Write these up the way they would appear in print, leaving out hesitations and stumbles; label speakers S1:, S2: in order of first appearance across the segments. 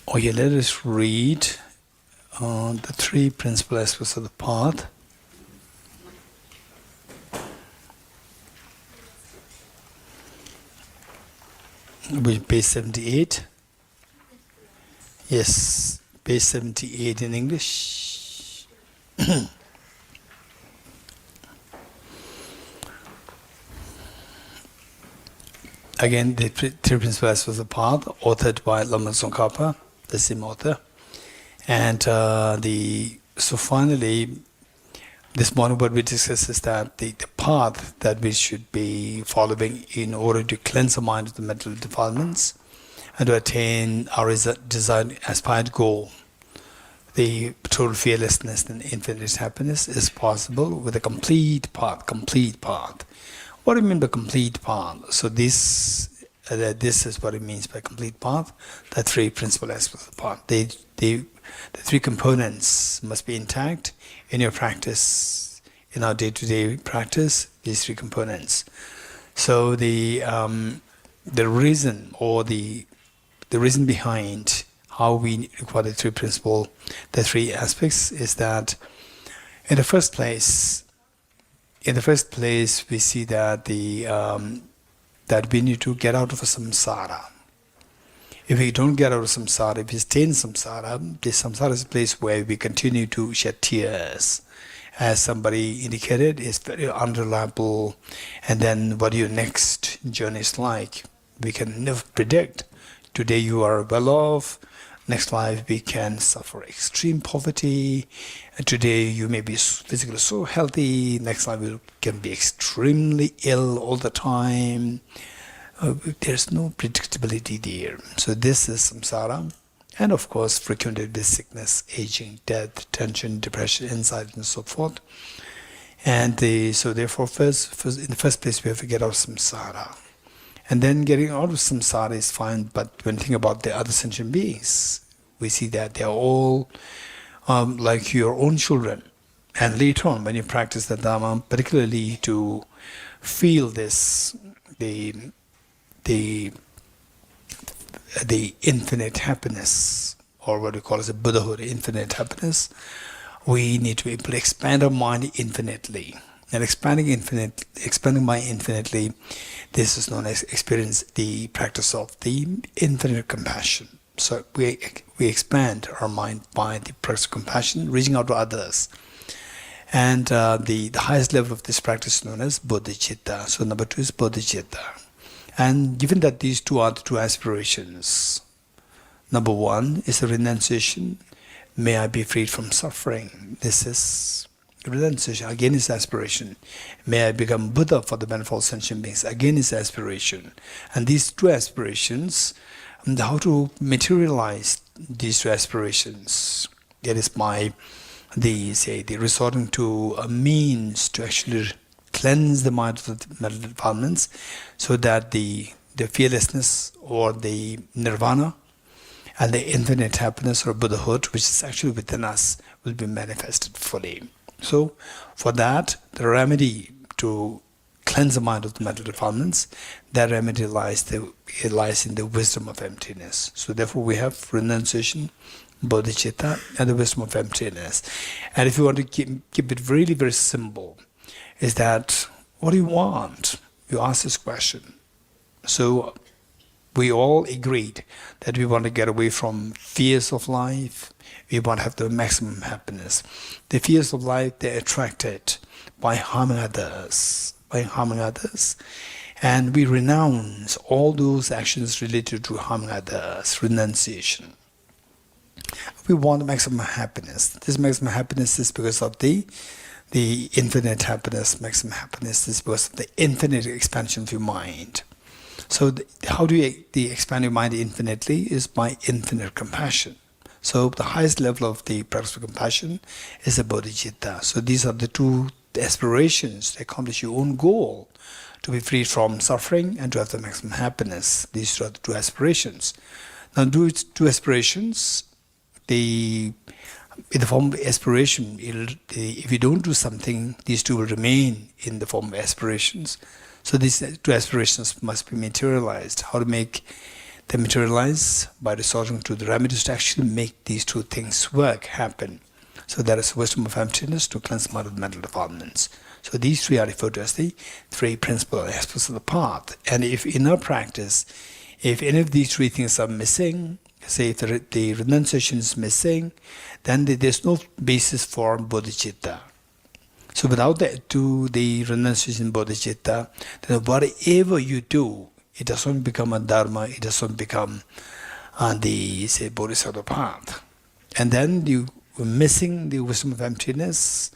S1: Okay, let us read the three principal aspects of the path. Which page 78? Yes, page 78 in English. Again, the three principal aspects of the path, authored by Lama Tsongkhapa, the same author. And so finally, this morning what we discussed is that the path that we should be following in order to cleanse the mind of the mental defilements and to attain our desired aspired goal, the total fearlessness and infinite happiness, is possible with a complete path. What do you mean by complete path? So this is what it means by complete path. The three principal aspects of the path. The three components must be intact in your practice, in our day-to-day practice. These three components. So the reason or the reason behind how we require the three aspects is that in the first place we see that that we need to get out of samsara. If we don't get out of samsara, if we stay in samsara, the samsara is a place where we continue to shed tears. As somebody indicated, it's very unreliable. And then what your next journey is like, we can never predict. Today you are well off. Next life we can suffer extreme poverty. And today you may be physically so healthy. Next life you can be extremely ill all the time. There's no predictability there. So this is samsara. And of course, frequented with sickness, aging, death, tension, depression, anxiety, and so forth. And so therefore, first, in the first place, we have to get out of samsara. And then getting out of samsara is fine, but when you think about the other sentient beings, we see that they are all like your own children. And later on, when you practice the Dhamma, particularly to feel this, the infinite happiness, or what we call as a Buddhahood, infinite happiness, we need to be able to expand our mind infinitely. And expanding mind infinitely, this is known as the practice of the infinite compassion. So we expand our mind by the practice of compassion, reaching out to others. And the highest level of this practice is known as Bodhicitta. So number 2 is Bodhicitta. And given that these two are the two aspirations, number 1 is the renunciation. May I be freed from suffering. This is renunciation. Again is aspiration. May I become Buddha for the benefit of sentient beings. Again is aspiration. And these two aspirations, how to materialize these two aspirations? That is by the resorting to a means to actually cleanse the mind of the mental defilements, so that the fearlessness or the nirvana and the infinite happiness or Buddhahood, which is actually within us, will be manifested fully. So for that, the remedy to cleanse the mind of the mental defilements, that remedy lies in the wisdom of emptiness. So therefore we have renunciation, bodhicitta, and the wisdom of emptiness. And if you want to keep it really very simple, is that, what do you want? You ask this question. So we all agreed that we want to get away from fears of life. We want to have the maximum happiness. The fears of life, they're attracted by harming others. And we renounce all those actions related to harming others, renunciation. We want maximum happiness. This maximum happiness is because of the infinite happiness. Maximum happiness is because of the infinite expansion of your mind. So how do you expand your mind infinitely? Is by infinite compassion. So the highest level of the practice of compassion is the bodhicitta. So these are the two aspirations to accomplish your own goal, to be freed from suffering and to have the maximum happiness. These are the two aspirations. Now, two aspirations, in the form of aspiration, if you don't do something, these two will remain in the form of aspirations. So these two aspirations must be materialized. How to make they materialize by resorting to the remedies to actually make these two things work, happen. So there is wisdom of emptiness to cleanse the mind of the mental defilements. So these three are referred to as the three principal aspects of the path. And if in our practice, if any of these three things are missing, say if the renunciation is missing, then there's no basis for bodhicitta. So without the renunciation bodhicitta, then whatever you do, it doesn't become a dharma, it doesn't become the, say, bodhisattva path. And then you're missing the wisdom of emptiness,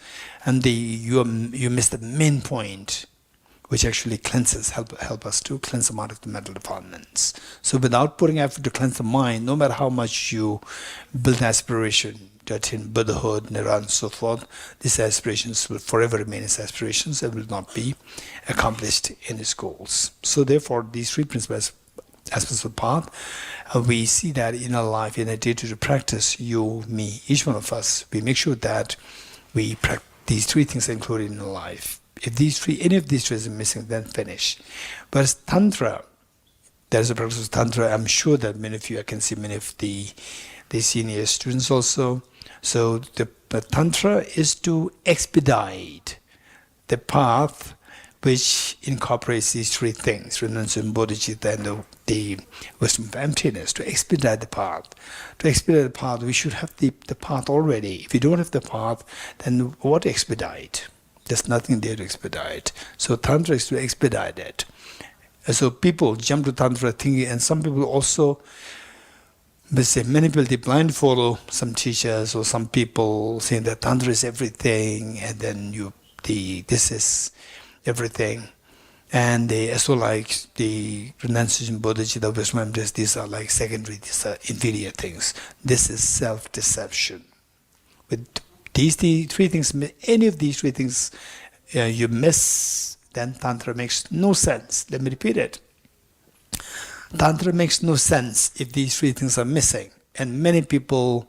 S1: and you miss the main point, which actually cleanses, help us to cleanse the mind of the mental defilements. So without putting effort to cleanse the mind, no matter how much you build an aspiration to attain Buddhahood, Nirvana, and so forth, these aspirations will forever remain as aspirations and will not be accomplished in its goals. So therefore, these three principles aspects of the path, we see that in our life, in a day-to-day practice, you, me, each one of us, we make sure that we practice these three things are included in our life. If any of these three is missing, then finish. But Tantra, there is a practice of Tantra. I'm sure that many of you, I can see many of the senior students also. So the Tantra is to expedite the path which incorporates these three things, renunciation, bodhicitta, and the wisdom of emptiness, to expedite the path. To expedite the path, we should have the path already. If you don't have the path, then what expedite? There's nothing there to expedite. So Tantra is to expedite it. And so people jump to Tantra thinking, and some people also, let's say, many people, they blind follow some teachers or some people saying that Tantra is everything, and then this is everything. And they also like the renunciation, bodhicitta, wisdom, emptiness, these are like secondary, these are inferior things. This is self-deception. With these three things, any of these three things you miss, then Tantra makes no sense. Let me repeat it. Tantra makes no sense if these three things are missing. And many people,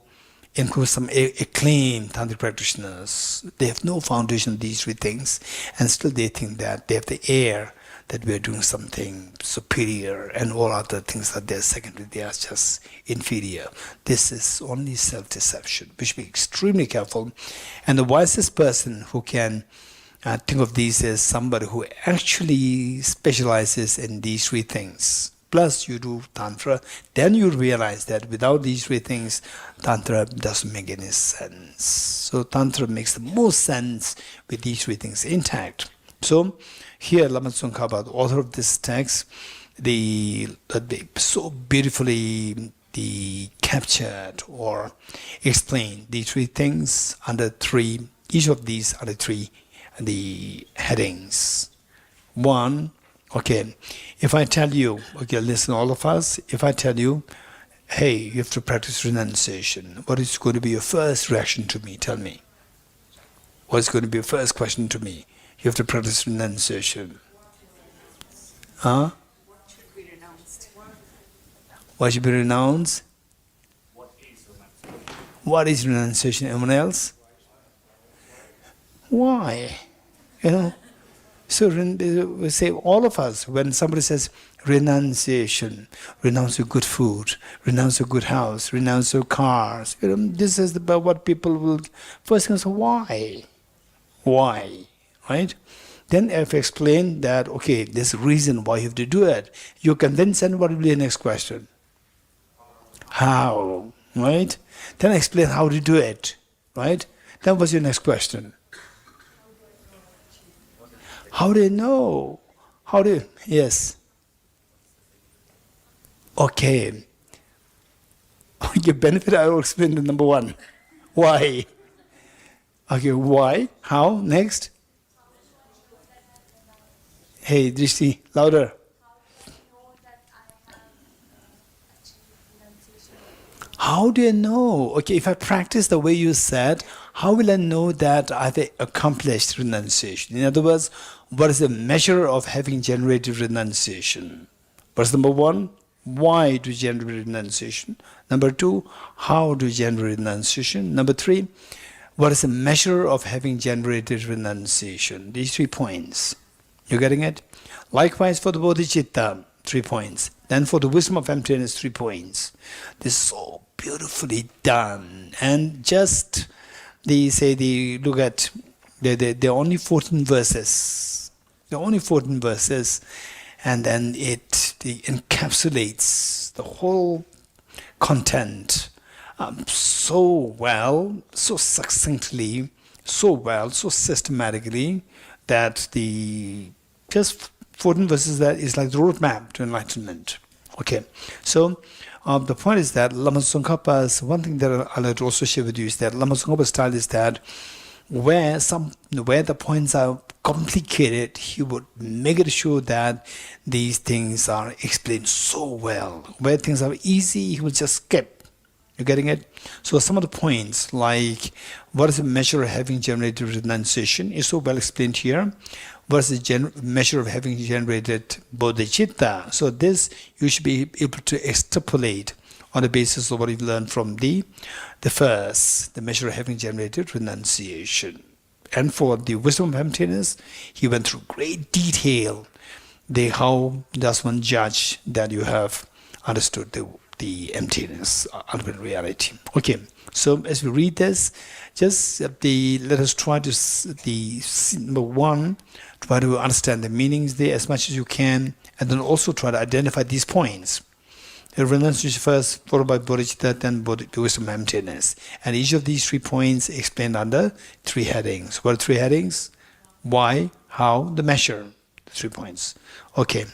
S1: include some acclaimed Tantric practitioners, they have no foundation in these three things, and still they think that they have the air that we are doing something superior, and all other things that they're secondary, they are just inferior. This is only self-deception. We should be extremely careful. And the wisest person who can think of these as somebody who actually specializes in these three things, plus you do Tantra, then you realize that without these three things, Tantra doesn't make any sense. So Tantra makes the most sense with these three things intact. So here Lama Tsongkhapa, the author of this text, they so beautifully captured or explained the three things under three, each of these under three, the headings. One, okay, if I tell you, okay, listen, all of us, if I tell you, hey, you have to practice renunciation, what is going to be your first reaction to me? Tell me. What is going to be your first question to me? You have to practice renunciation. Huh?
S2: What should be renounced?
S1: What should be renounced? What is renunciation? Anyone else? Why? You know? So we say, all of us, when somebody says renunciation, renounce your good food, renounce your good house, renounce your cars, you know, this is about what people will first say, why? Why? Right? Then if I explain that, okay, there's a reason why you have to do it, you can then send what will be the next question? How? Right? Then I explain how to do it. Right? Then what's your next question? How do you know? How do you? Yes. Okay. Your benefit, I will explain the number one. Why? Okay, why? How? Next? Hey, Drishti, louder. How do I know? Okay, if I practice the way you said, how will I know that I've accomplished renunciation? In other words, what is the measure of having generated renunciation? What's number one? Why do you generate renunciation? Number two, how do you generate renunciation? Number three, what is the measure of having generated renunciation? These 3 points. You getting it? Likewise for the bodhicitta. 3 points. Then for the wisdom of emptiness, 3 points. This is so beautifully done. And just look at there are only 14 verses. There are only 14 verses, and then it encapsulates the whole content so well, so succinctly, so systematically, that the just 14 verses that is like the roadmap to enlightenment. Okay, so the point is that Lama Tsongkhapa's, one thing that I'd like to also share with you is that Lama Tsongkhapa's style is that where the points are complicated, he would make it sure that these things are explained so well. Where things are easy, he will just skip. You're getting it? So some of the points, like what is the measure of having generated renunciation, is so well explained here. What is the measure of having generated bodhicitta? So this you should be able to extrapolate on the basis of what you've learned from the first, the measure of having generated renunciation. And for the wisdom of emptiness, he went through great detail. How does one judge that you have understood the emptiness, ultimate reality? Okay, so as we read this, just let us try to number one, try to understand the meanings there as much as you can, and then also try to identify these points. Renunciation first, followed by bodhicitta, then the wisdom of emptiness. And each of these 3 points explained under 3 headings. What are 3 headings? Why, how, the measure. 3 points. Okay.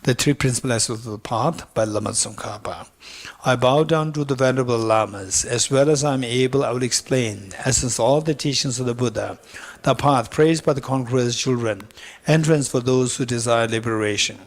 S1: The 3 principal aspects of the path by Lama Tsongkhapa. I bow down to the Venerable Lamas. As well as I am able, I will explain, as is all the teachings of the Buddha, the path praised by the conqueror's children, entrance for those who desire liberation.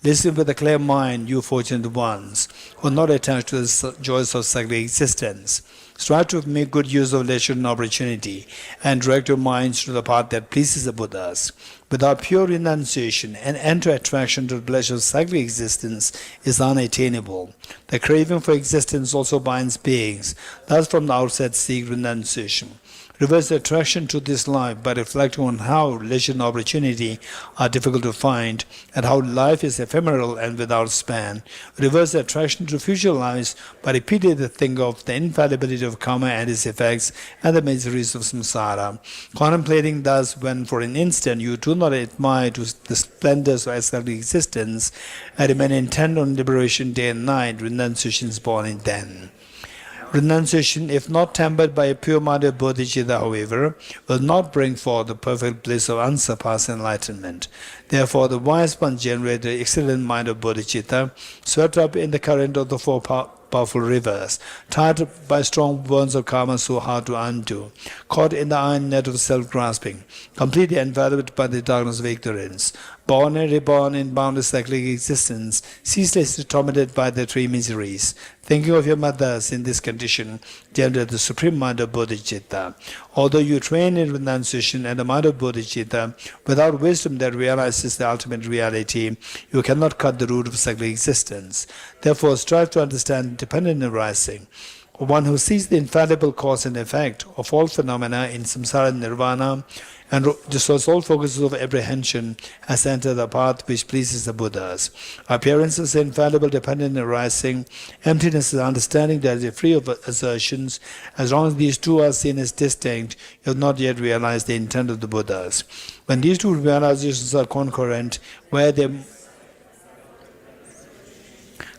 S1: Listen with a clear mind, you fortunate ones, who are not attached to the joys of cyclic existence. Strive to make good use of leisure and opportunity, and direct your minds to the path that pleases the Buddhas. Without pure renunciation, an end to attraction to the pleasure of cyclic existence is unattainable. The craving for existence also binds beings. Thus from the outset seek renunciation. Reverse the attraction to this life by reflecting on how leisure and opportunity are difficult to find, and how life is ephemeral and without span. Reverse the attraction to future lives by repeatedly thinking of the infallibility of karma and its effects and the miseries of samsara. Contemplating thus, when for an instant you do not admire the splendors of ascetic existence and remain intent on liberation day and night, renunciation is born in then. Renunciation, if not tempered by a pure-minded bodhicitta, however, will not bring forth the perfect bliss of unsurpassed enlightenment. Therefore, the wise one generated the excellent mind of bodhicitta, swept up in the current of the 4 powerful rivers, tied by strong bonds of karma so hard to undo, caught in the iron net of self-grasping, completely enveloped by the darkness of ignorance, born and reborn in boundless cyclic existence, ceaselessly tormented by the 3 miseries. Thinking of your mothers in this condition, generate the supreme mind of bodhicitta. Although you train in renunciation and the mind of bodhicitta, without wisdom that realizes the ultimate reality, you cannot cut the root of cyclic existence. Therefore, strive to understand dependent arising. One who sees the infallible cause and effect of all phenomena in samsara nirvana and destroys all focuses of apprehension has entered the path which pleases the Buddhas. Appearances are infallible, dependent arising. Emptiness is understanding that is free of assertions. As long as these 2 are seen as distinct, you have not yet realized the intent of the Buddhas. When these 2 realizations are concurrent, where they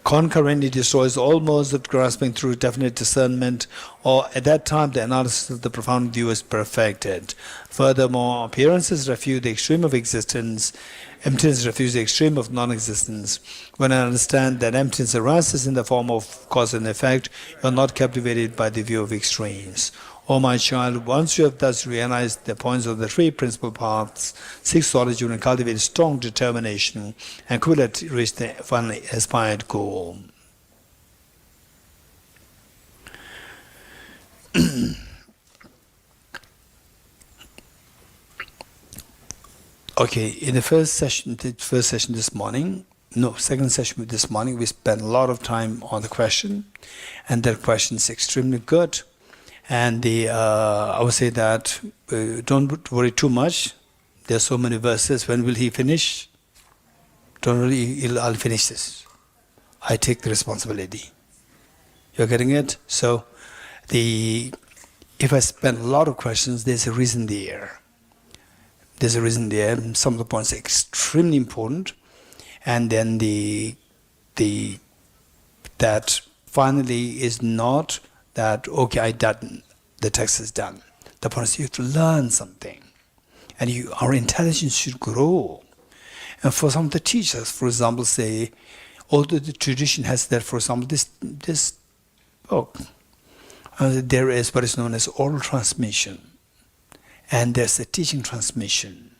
S1: concurrently destroys all modes of grasping through definite discernment, or at that time the analysis of the profound view is perfected. Furthermore, appearances refute the extreme of existence, emptiness refutes the extreme of non-existence. When I understand that emptiness arises in the form of cause and effect, you are not captivated by the view of extremes. O my child, once you have thus realized the points of the 3 principal paths, seek solitude and cultivate strong determination, and quickly reach the finally aspired goal. Okay, in the second session this morning, we spent a lot of time on the question, and that question is extremely good. And I would say that don't worry too much. There are so many verses. When will he finish? Don't worry, I'll finish this. I take the responsibility. You're getting it? So, if I spend a lot of questions, there's a reason there. There's a reason there. Some of the points are extremely important, and then that finally is not that okay, I done. The text is done. The point is you have to learn something, and our intelligence should grow. And for some of the teachers, for example, say, although the tradition has that, for example, this book, there is what is known as oral transmission, and there's the teaching transmission,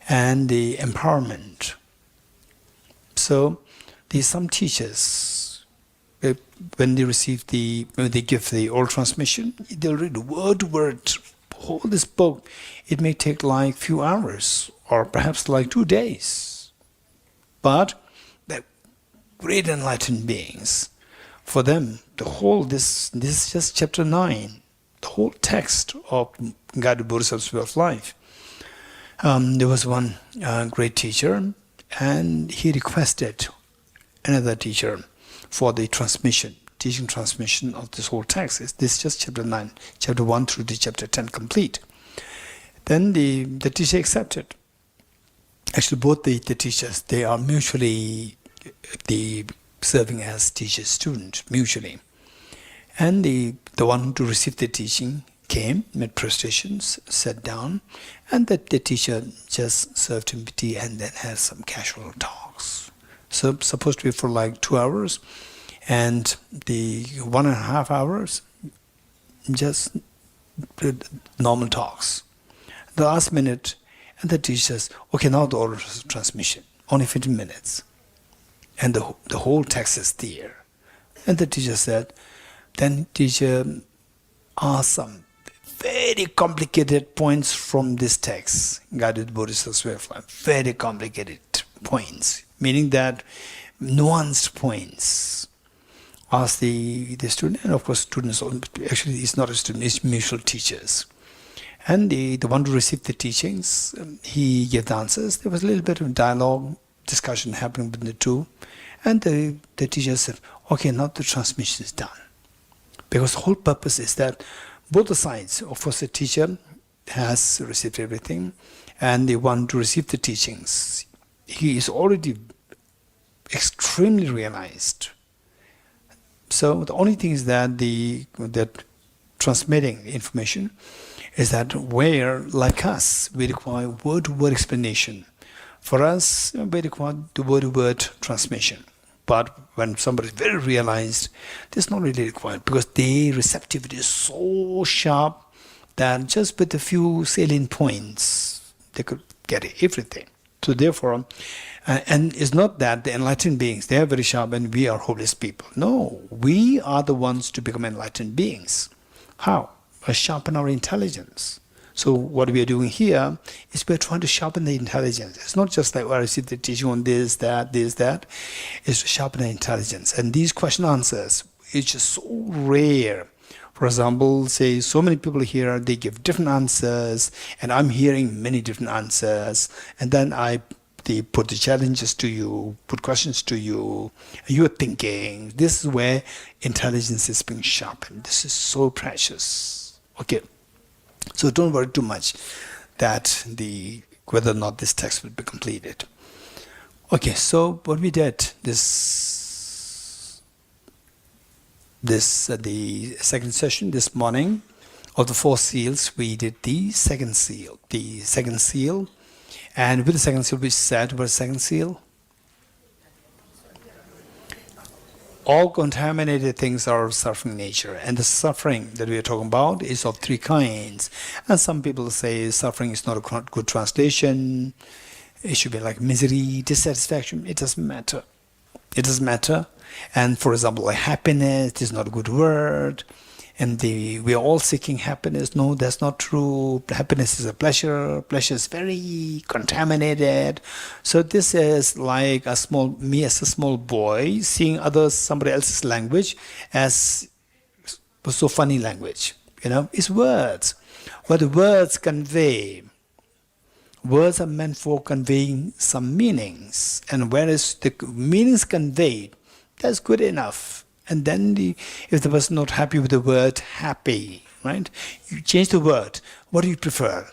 S1: and the empowerment. So, some teachers, when they give the oral transmission, they'll read word to word, whole this book. It may take like few hours, or perhaps like 2 days. But the great enlightened beings, for them, this is just chapter 9, the whole text of Guided Bodhisattva's Way of Life. There was one great teacher, and he requested another teacher for the teaching transmission of this whole text. This is just chapter 9, chapter 1 through to chapter 10 complete. Then the teacher accepted. Actually, both the teachers, they are mutually serving as teacher-student, mutually. And the one to receive the teaching came, made prestations, sat down, and the teacher just served him tea and then had some casual talks. So supposed to be for like 2 hours, and the 1.5 hours, just normal talks. The last minute, and the teacher says, okay, now the oral transmission, only 15 minutes. And the whole text is there. And the teacher said, then teacher asked some very complicated points from this text, Guided Bodhisattva's Way of Life. Very complicated points, meaning that nuanced points. Asked the student, and of course students, actually he's not a student, he's mutual teachers. And the one who received the teachings, he gave the answers. There was a little bit of dialogue, discussion happening between the two. And the teacher said, okay, now the transmission is done. Because the whole purpose is that both the sides, of course the teacher has received everything, and the one to receive the teachings, he is already extremely realized. So the only thing is that that transmitting information is that where, like us, we require word-to-word explanation. For us, we require the word-to-word transmission. But when somebody is very realized, this is not really required, because their receptivity is so sharp that just with a few salient points, they could get everything. So therefore, and it's not that the enlightened beings, they are very sharp and we are hopeless people. No, we are the ones to become enlightened beings. How? By sharpen our intelligence. So what we are doing here is we are trying to sharpen the intelligence. It's not just like, well, I received the teaching on this, that. It's to sharpen the intelligence. And these question answers is just so rare. For example, say so many people here, they give different answers, and I'm hearing many different answers, and then they put the challenges to you, put questions to you, and you're thinking. This is where intelligence is being sharpened. This is so precious. Okay, so don't worry too much that whether or not this text will be completed. Okay, so what we did the second session this morning of the 4 seals, we did the second seal. And with the second seal, we said, what is the second seal? All contaminated things are of suffering nature, and the suffering that we are talking about is of 3 kinds. And some people say suffering is not a good translation. It should be like misery, dissatisfaction. It doesn't matter. It doesn't matter. And for example, like happiness is not a good word. And we are all seeking happiness. No, that's not true. Happiness is a pleasure. Pleasure is very contaminated. So this is like me as a small boy seeing somebody else's language as so funny language. It's words. What the words convey, words are meant for conveying some meanings, and whereas the meanings conveyed, that's good enough. And then if the person not happy with the word happy, right? You change the word. What do you prefer?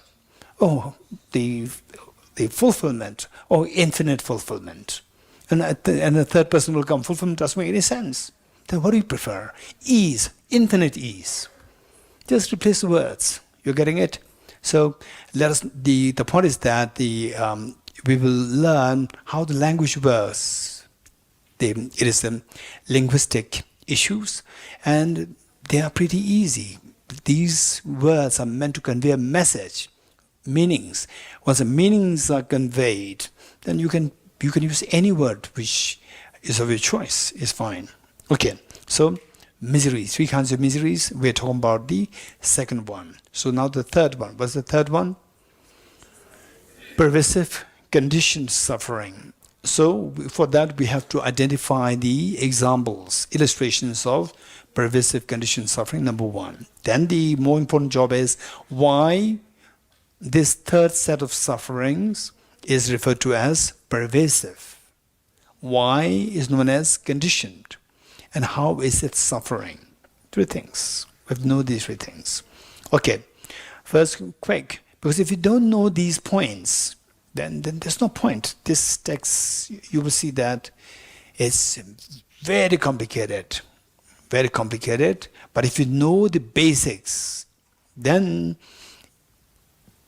S1: Oh, the fulfillment, or infinite fulfillment. And the third person will come, fulfillment doesn't make any sense. Then what do you prefer? Ease, infinite ease. Just replace the words. You're getting it? So the point is that we will learn how the language works. It is the linguistic issues, and they are pretty easy. These words are meant to convey a message, meanings. Once the meanings are conveyed, then you can use any word which is of your choice. Is fine. Okay. So misery, 3 kinds of miseries. We're talking about the second one. So now the third one. What's the third one? Pervasive conditioned suffering. So for that we have to identify the examples, illustrations of pervasive conditioned suffering, number 1. Then the more important job is why this third set of sufferings is referred to as pervasive. Why is known as conditioned? And how is it suffering? 3 things. We have to know these 3 things. Okay, first, quick, because if you don't know these points, then there's no point. This text, you will see that it's very complicated. Very complicated. But if you know the basics, then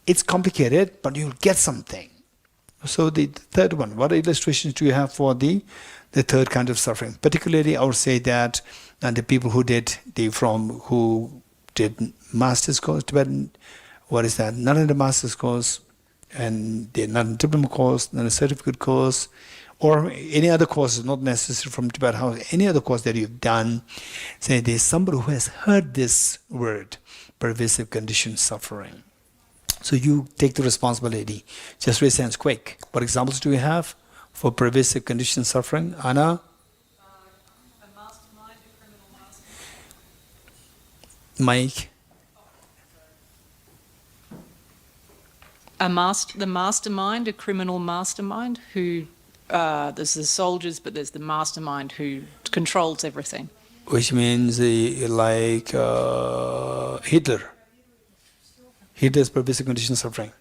S1: it's complicated, but you'll get something. So the third one, what illustrations do you have for the third kind of suffering? Particularly, I would say that the people who did master's course, Tibetan, what is that? Not in the master's course, and they're not in the diploma course, not a certificate course, or any other courses, not necessarily from Tibet House, any other course that you've done. Say there's somebody who has heard this word, pervasive conditioned suffering. So you take the responsibility. Just raise hands quick. What examples do we have for pervasive conditioned suffering? Anna?
S2: A mastermind, a criminal mastermind.
S1: Mike?
S2: The mastermind, a criminal mastermind who, there's the soldiers, but there's the mastermind who controls everything.
S1: Which means like Hitler. Hitler's pervasive conditioned suffering.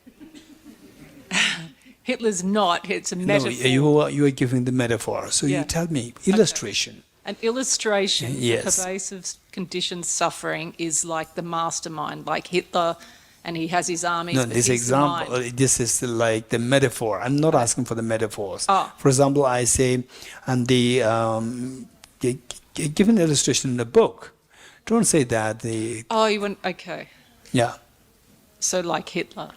S2: Hitler's not, it's a metaphor.
S1: No, you are giving the metaphor. So you tell me, illustration.
S2: Okay. An illustration
S1: Yes.
S2: of pervasive conditioned suffering is like the mastermind, like Hitler, and he has his armies.
S1: No,
S2: but
S1: this
S2: he's the
S1: example,
S2: mind.
S1: this is like the metaphor. I'm not asking for the metaphors.
S2: Oh.
S1: For example, I say, and give an illustration in the book. Don't say that
S2: Oh, you went, okay.
S1: yeah.
S2: So like Hitler.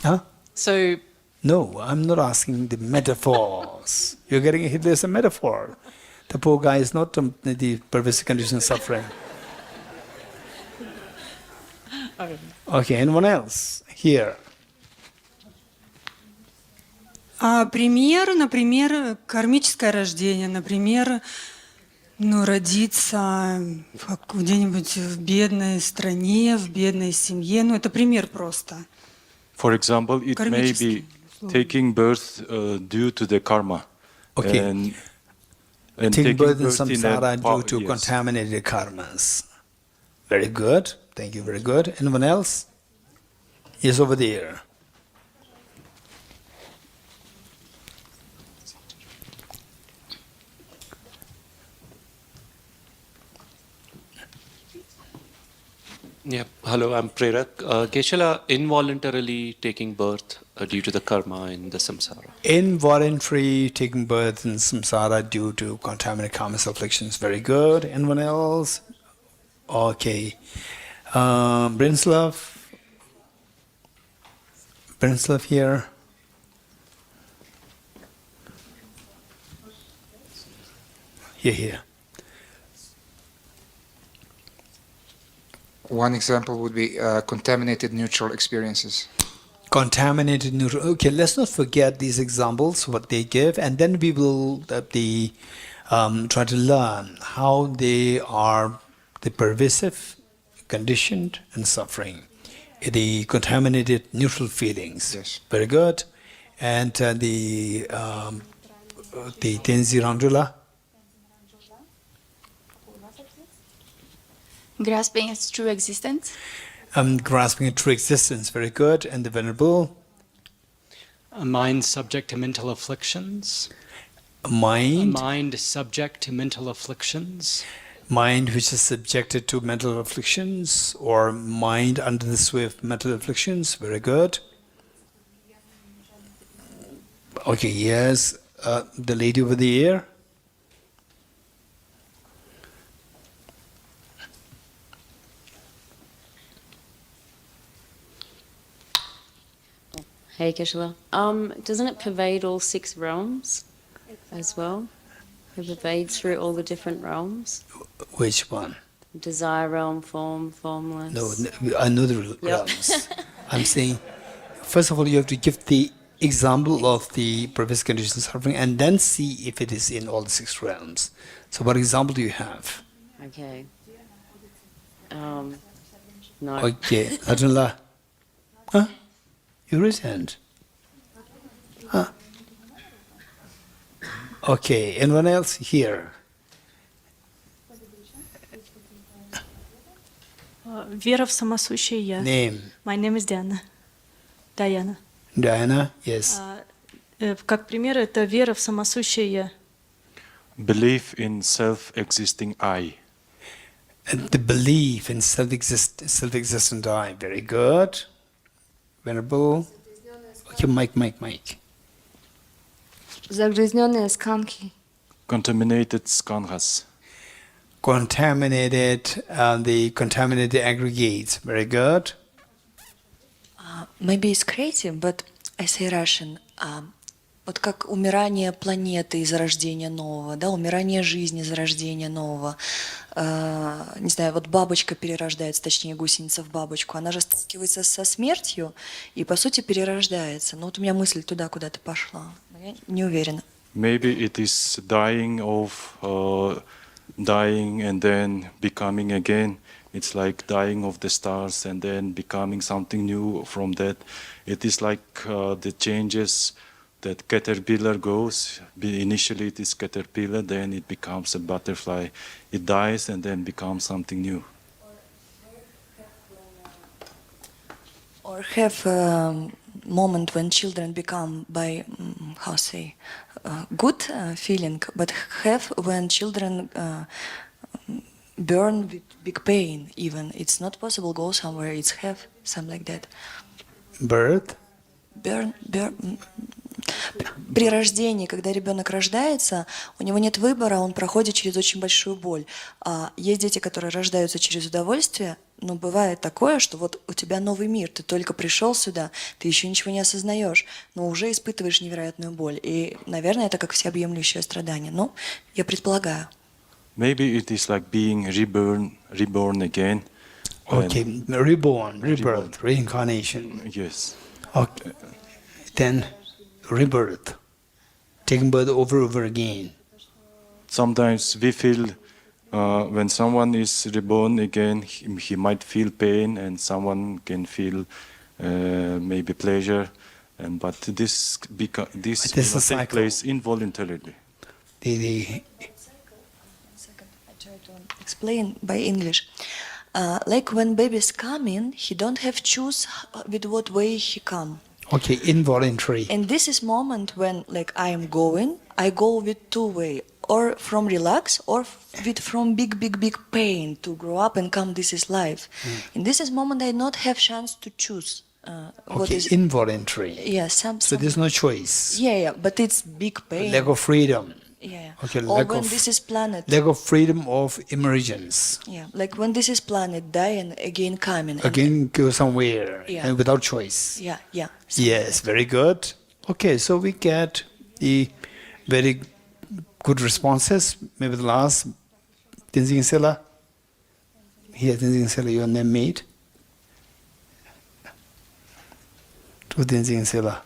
S1: Huh?
S2: So,
S1: No, I'm not asking the metaphors. You're getting Hitler as a metaphor. The poor guy is not the pervasive condition suffering. Okay, anyone else? Here.
S3: Пример, например, кармическое рождение. Например, родиться где-нибудь в бедной стране, в бедной семье. Это пример просто.
S4: For example, it may be taking birth due to the karma.
S1: Okay.
S4: And
S1: Taking birth in
S4: a
S1: samsara due to
S4: yes.
S1: contaminated karmas. Very good. Thank you, very good. Anyone else? Yes, over there.
S5: Yeah, hello, I'm Prerak. Geshe, involuntarily taking birth due to the karma in the samsara.
S1: Involuntary taking birth in samsara due to contaminated karmas afflictions. Very good. Anyone else? Okay. Brinslav here. Here.
S6: One example would be contaminated neutral experiences.
S1: Contaminated neutral. Okay, let's not forget these examples, what they give, and then we will try to learn how they are the pervasive, conditioned, and suffering. The contaminated neutral feelings.
S6: Yes.
S1: Very good. And the Tenzin Rangdula.
S7: Grasping its true existence.
S1: Grasping a true existence, very good. And the Venerable.
S8: A mind subject to mental afflictions.
S1: A mind.
S8: A mind subject to mental afflictions.
S1: Mind which is subjected to mental afflictions, or mind under the sway of mental afflictions, very good. Okay, yes, the lady over there.
S9: Hey, Geshe. Doesn't it pervade all 6 realms as well? It pervades through all the different realms?
S1: Which one?
S9: Desire realm, form, formless.
S1: No, I know the realms. I'm saying, first of all, you have to give the example of the pervasive conditions of suffering and then see if it is in all the 6 realms. So what example do you have?
S9: Okay. No.
S1: Okay, Ajahn. Huh? You raise hand. Huh? Okay, anyone else here?
S10: Вера в самосущее Я.
S1: Name.
S10: My name is Diana. Diana.
S1: Diana, yes.
S10: Как пример, это вера в самосущее Я.
S4: Belief in self-existing I.
S1: And the belief in self-existent I. Very good. Venerable. Okay, Mike.
S7: Загрязненные сканхи.
S4: Contaminated skandhas.
S1: Contaminated, the contaminated aggregates. Very good.
S11: Maybe it's creative, but I say Russian. Вот как умирание планеты из зарождения нового, да, умирание жизни из зарождения нового. Не знаю, вот бабочка перерождается, точнее гусеница в бабочку, она же сталкивается со смертью и по сути перерождается. Но вот у меня мысль туда куда-то пошла, но я не уверена.
S4: Maybe it is dying and then becoming again. It's like dying of the stars and then becoming something new from that. It is like the changes that caterpillar goes. Initially it is caterpillar, then it becomes a butterfly. It dies and then becomes something new.
S11: Or have a moment when children become by, how say, good feeling, but have when children burn with big pain even. It's not possible go somewhere, it's have, something like that.
S1: Birth?
S11: Burn. При рождении, когда ребенок рождается, у него нет выбора, он проходит через очень большую боль. Есть дети, которые рождаются через удовольствие, но бывает такое, что вот у тебя новый мир, ты только пришел сюда, ты еще ничего не осознаешь, но уже испытываешь невероятную боль. И, наверное, это как всеобъемлющее страдание. Ну, я предполагаю.
S4: Maybe it is like being reborn again.
S1: Okay, rebirth, reincarnation.
S4: Yes.
S1: Okay. Then rebirth, taking birth over again.
S4: Sometimes we feel when someone is reborn again, he might feel pain, and someone can feel maybe pleasure, but this takes place involuntarily.
S11: I try to explain by English. Like when babies come in, he don't have choose with what way he come.
S1: Okay, involuntary.
S11: And this is moment when, like, I go with 2 way, or from relax, or with from big pain to grow up and come. This is life. And this is moment I not have chance to choose. What
S1: Okay,
S11: is
S1: involuntary.
S11: Yeah,
S1: So there's no choice.
S11: Yeah, but it's big pain.
S1: Lack of freedom.
S11: Yeah.
S1: Okay,
S11: Or when this is planet.
S1: lack of freedom of emergence.
S11: Yeah, like when this is planet die and again coming.
S1: Again, go somewhere
S11: Yeah.
S1: and without choice.
S11: Yeah.
S1: Yes, very good. Okay, so we get the very good responses. Maybe the last, Tenzin Sela. Here, Tenzin Sela, your name made. To Tenzin Sela.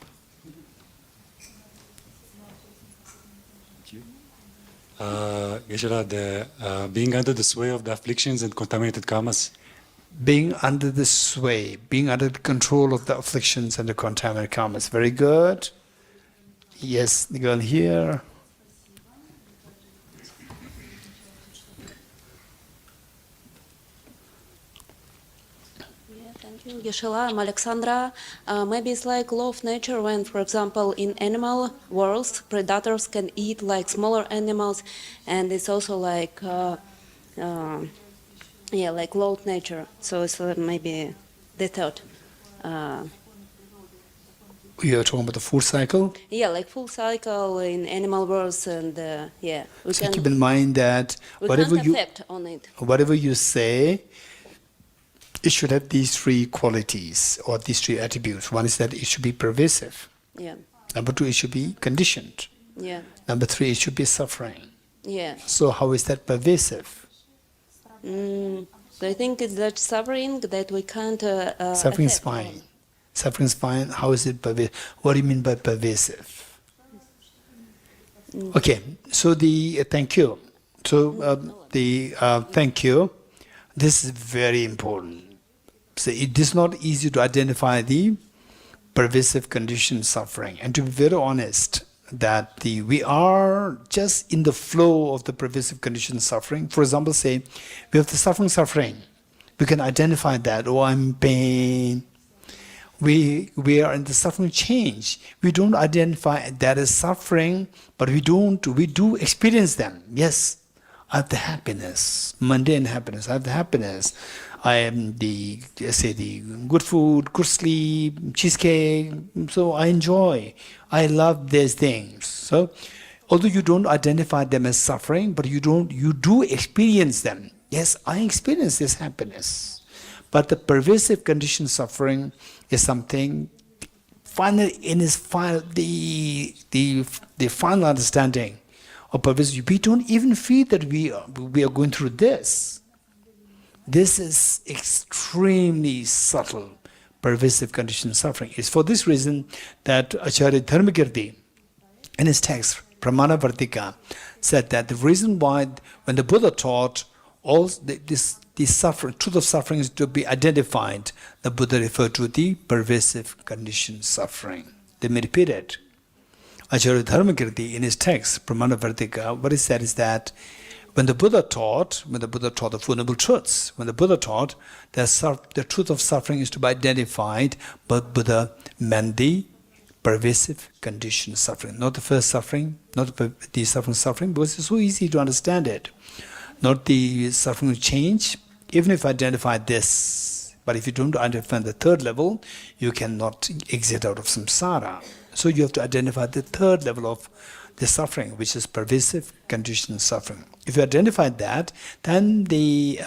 S12: Geshe, being under the sway of the afflictions and contaminated karmas.
S1: Being under the sway, being under the control of the afflictions and the contaminated karmas. Very good. Yes, the girl here.
S9: Thank you, Geshe. I'm Alexandra. Maybe it's like law of nature when, for example, in animal worlds, predators can eat like smaller animals, and it's also like, like law of nature. So it's maybe the thought.
S1: You're talking about the food cycle.
S9: Like full cycle in animal worlds, and we
S1: So
S9: can
S1: keep in mind that
S9: we
S1: whatever
S9: can't
S1: you
S9: affect on it.
S1: whatever you say, it should have these three qualities or these three attributes. One is that it should be pervasive.
S9: Yeah,
S1: Number two, it should be conditioned.
S9: yeah,
S1: Number three, it should be suffering.
S9: yeah.
S1: So how is that pervasive?
S9: I think it's that suffering that we can't.
S1: Suffering is
S9: affect.
S1: fine. Suffering is fine. How is it pervasive? What do you mean by pervasive? Okay, so the thank you. So thank you. This is very important. So it is not easy to identify the pervasive condition suffering, and to be very honest, that we are just in the flow of the pervasive condition suffering. For example, say we have the suffering. We can identify that. Oh, I'm in pain. We are in the suffering change. We don't identify that as suffering, but we do experience them. Yes, I have the happiness, mundane happiness. I have the happiness. I am the good food, good sleep, cheesecake. So I enjoy. I love these things. So although you don't identify them as suffering, but you do experience them. Yes, I experience this happiness. But the pervasive condition suffering is something final in its final the final understanding of pervasive. We don't even feel that we are going through this. This is extremely subtle, pervasive condition suffering. It's for this reason that Acharya Dharmakirti, in his text Pramana Vartika, said that the reason why when the Buddha taught all this suffering, truth of suffering is to be identified, the Buddha referred to the pervasive condition suffering. Let me repeat it. Acharya Dharmakirti, in his text Pramana Vartika, what he said is that when the Buddha taught the Four Noble Truths, when the Buddha taught that the truth of suffering is to be identified, but Buddha meant the pervasive condition suffering, not the first suffering, not the suffering, because it's so easy to understand it. Not the suffering change, even if I identify this, but if you don't identify the third level, you cannot exit out of samsara. So you have to identify the third level of the suffering, which is pervasive conditioned suffering. If you identify that, then you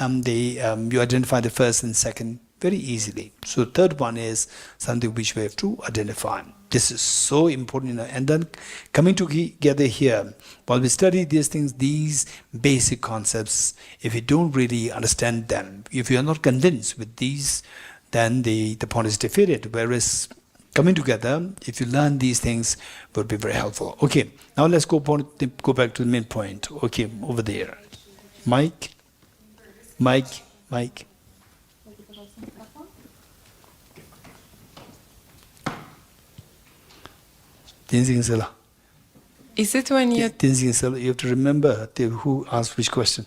S1: identify the first and second very easily. So the third one is something which we have to identify. This is so important. And then coming together here, while we study these things, these basic concepts, if you don't really understand them, if you are not convinced with these, then the point is defeated. Whereas coming together, if you learn these things, would be very helpful. Okay, now let's go back to the main point. Okay, over there. Mike.
S13: Is it when you...
S1: You have to remember who asked which question.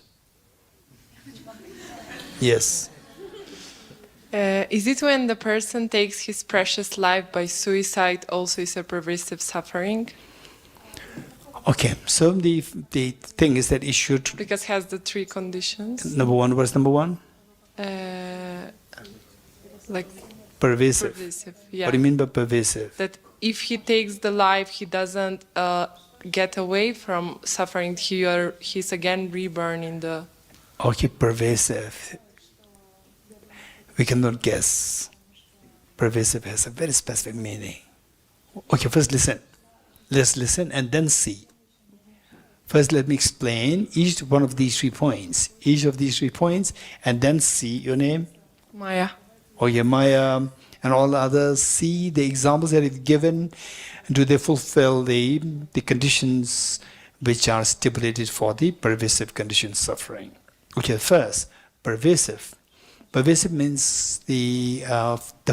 S1: Yes.
S13: Is it when the person takes his precious life by suicide also is a pervasive suffering?
S1: Okay, so the thing is that it should...
S13: Because it has the three conditions.
S1: Number one, what's number one?
S13: Like...
S1: Pervasive.
S13: Yeah.
S1: What do you mean by pervasive?
S13: That if he takes the life, he doesn't get away from suffering. He's again reborn in the...
S1: Okay, pervasive. We cannot guess. Pervasive has a very specific meaning. Okay, first listen. Let's listen and then see. First, let me explain each one of these 3 points. And then see. Your name?
S13: Maya.
S1: Okay, Maya and all the others. See the examples that are given. Do they fulfill the conditions which are stipulated for the pervasive condition suffering? Okay, first, pervasive. Pervasive means the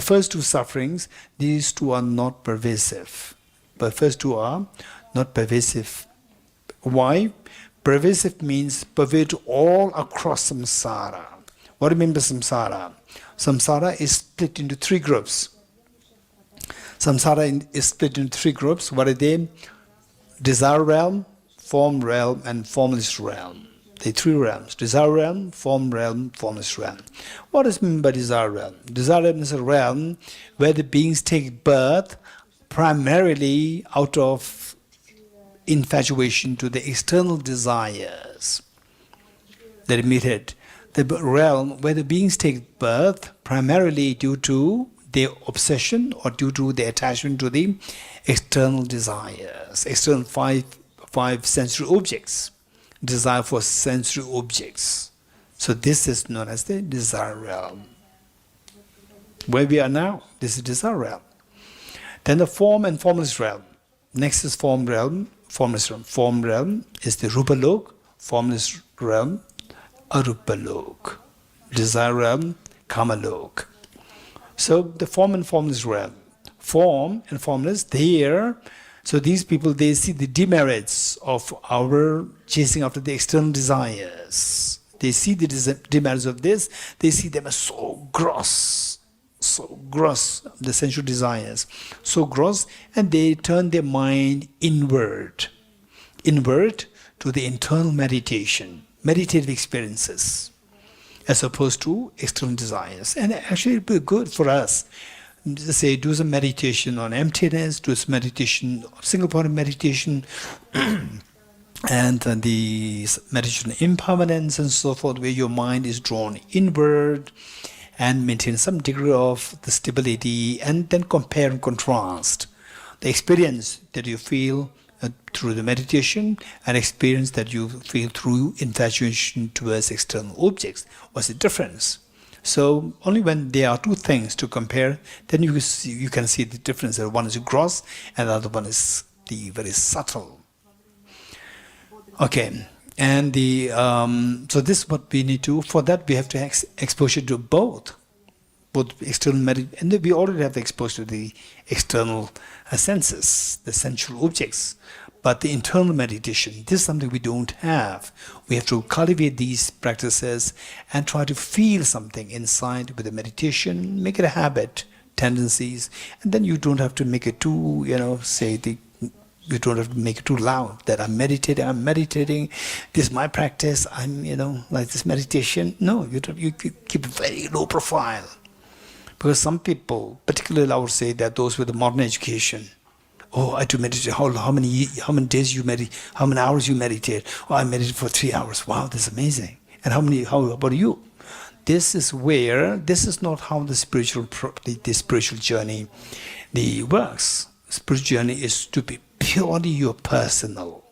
S1: first 2 sufferings, these 2 are not pervasive. but first two are not pervasive. Why? Pervasive means pervade all across samsara. What do you mean by samsara? Samsara is split into three groups. Samsara is split into three groups. What are they? Desire realm, form realm, and formless realm. The three realms: desire realm, form realm, formless realm. What does it mean by desire realm? Desire realm is a realm where the beings take birth primarily out of infatuation to the external desires that emitted. The realm where the beings take birth primarily due to their obsession or due to their attachment to the external desires, external five sensory objects, desire for sensory objects. So this is known as the desire realm. Where we are now, this is desire realm. Then the form and formless realm. Next is form realm, formless realm. Form realm is the Rupa Lok, formless realm, Arupa Lok. Desire realm, Kama Lok. So the form and formless realm. Form and formless, so these people, they see the demerits of our chasing after the external desires. They see the demerits of this, they see them as so gross, the sensual desires, so gross, and they turn their mind inward to the internal meditation, meditative experiences, as opposed to external desires. And actually it would be good for us, say, do some meditation on emptiness, do some meditation, single point of meditation, and the meditation on impermanence and so forth, where your mind is drawn inward and maintain some degree of the stability, and then compare and contrast the experience that you feel through the meditation and experience that you feel through infatuation towards external objects. What's the difference? So only when there are two things to compare, then you can see the difference. One is gross and the other one is the very subtle. Okay, and so this is what we need to. For that, we have to exposure to both external meditation, and we already have exposure to the external senses, the sensual objects. But the internal meditation, this is something we don't have. We have to cultivate these practices and try to feel something inside with the meditation, make it a habit, tendencies, and then you don't have to make it too, you don't have to make it too loud that I'm meditating, this is my practice, I'm, like this meditation. No, you keep it very low profile. Because some people, particularly I would say that those with the modern education, oh, I do meditate. How many days you meditate? How many hours you meditate? Oh, I meditate for 3 hours. Wow, that's amazing. And how about you? This is not how the spiritual journey works. Spiritual journey is to be purely personal.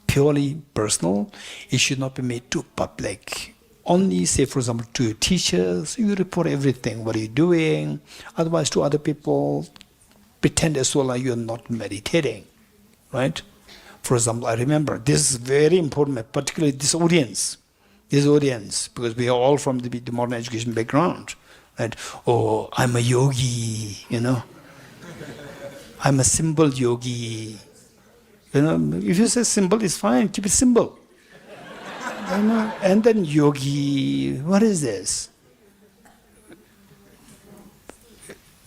S1: Purely personal. It should not be made too public. Only, say, for example, to your teachers, you report everything. What are you doing? Otherwise, to other people, pretend as well like you're not meditating, right? For example, I remember, this is very important, particularly this audience, because we are all from the modern education background, right? Oh, I'm a yogi, I'm a symbol yogi. If you say symbol, it's fine, keep it symbol. And then yogi, what is this?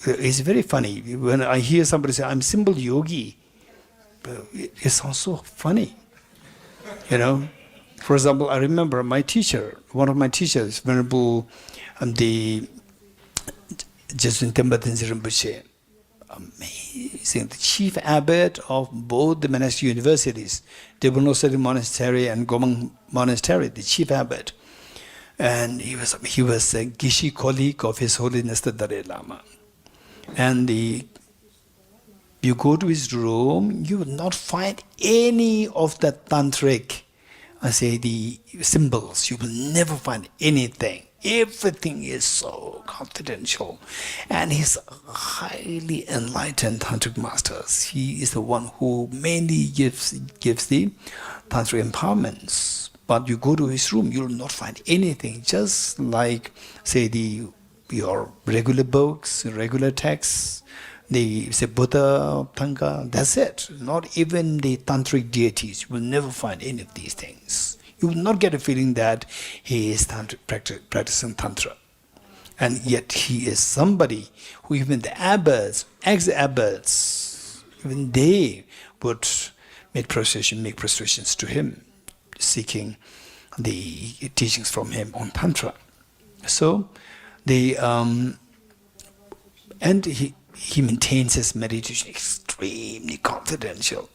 S1: It's very funny when I hear somebody say, I'm symbol yogi. It sounds so funny. For example, I remember my teacher, one of my teachers, Venerable, the Jesuit Rinpoche, amazing, the chief abbot of both the monastic universities, Devonosari Monastery and Gomang Monastery, the chief abbot. And he was a Geshe colleague of His Holiness the Dalai Lama. And you go to his room, you will not find any of the tantric, the symbols. You will never find anything. Everything is so confidential. And he's highly enlightened tantric masters. He is the one who mainly gives the tantric empowerments. But you go to his room, you will not find anything. Just like, say, your regular books, regular texts, the say Buddha, Thanga, that's it. Not even the tantric deities. You will never find any of these things. You will not get a feeling that he is practicing tantra. And yet he is somebody who even the abbots, ex-abbots, even they would make prostrations to him, seeking the teachings from him on tantra. So the and he maintains his meditation extremely confidential.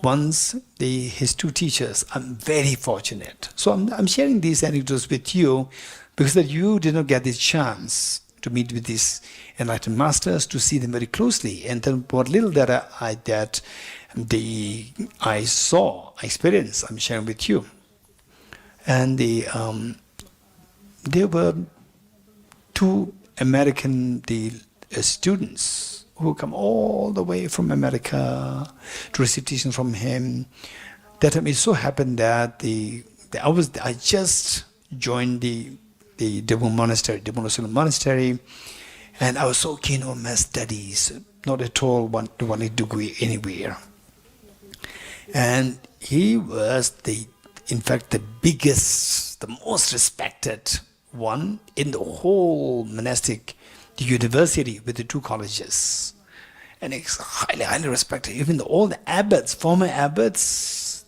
S1: Once his two teachers, I'm very fortunate. So I'm sharing these anecdotes with you because that you did not get this chance to meet with these enlightened masters, to see them very closely. And then what little that I saw, I experienced, I'm sharing with you. And there were two American students who come all the way from America to receive teaching from him. That time it so happened that I just joined the Damdul monastery, Damdul monastery, and I was so keen on my studies, not at all wanting to go anywhere. And he was in fact the biggest, the most respected one in the whole monastic university with the two colleges. And it's highly, highly respected. Even all the abbots, former abbots,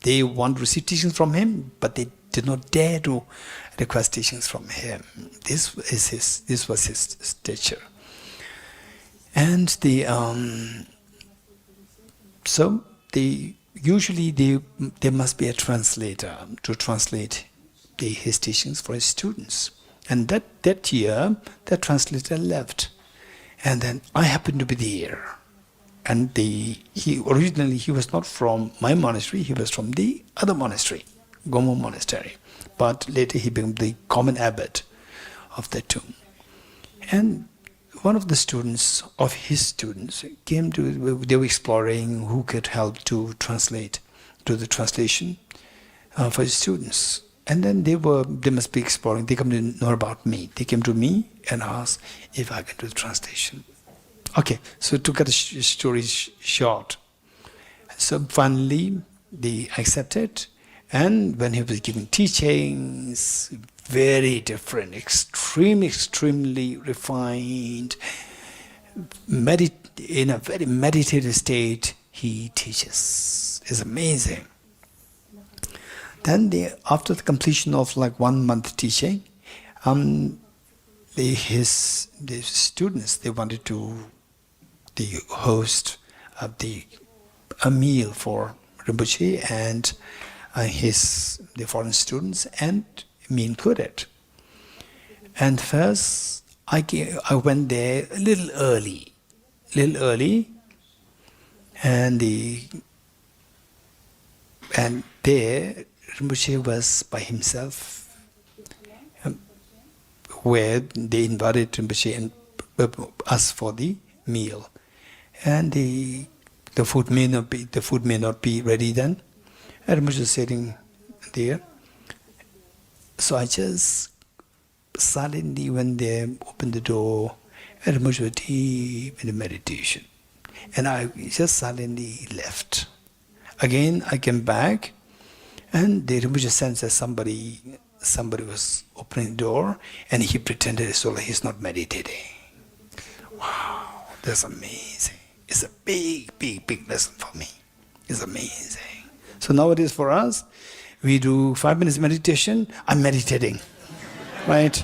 S1: they want to receive teachings from him, but they did not dare to request teachings from him. This was his stature. And usually there must be a translator to translate his teachings for his students. And that year, the translator left. And then I happened to be there. And originally he was not from my monastery, he was from the other monastery, Gomo monastery. But later he became the common abbot of the two. And one of the students of his students they were exploring who could help to translate, do the translation for his students. And then they must be exploring, they come to know about me. They came to me and asked if I can do the translation. Okay, so to cut the story short, so finally they accepted, and when he was giving teachings, very different, extremely refined, in a very meditative state, he teaches. It's amazing. Then after the completion of like 1 month teaching, his students, they wanted to host a meal for Rinpoche and the foreign students, and me included. And first I went there a little early, and there Rinpoche was by himself, where they invited Rinpoche and us for the meal, and the food may not be ready then. And Rinpoche was sitting there, so I just silently went there, opened the door, and Rinpoche was deep in the meditation, and I just silently left. Again I came back, and the Rinpoche sensed that somebody was opening the door, and he pretended as though he's not meditating. Wow, that's amazing. It's a big lesson for me. It's amazing. So nowadays for us, we do 5 minutes meditation, I'm meditating, right?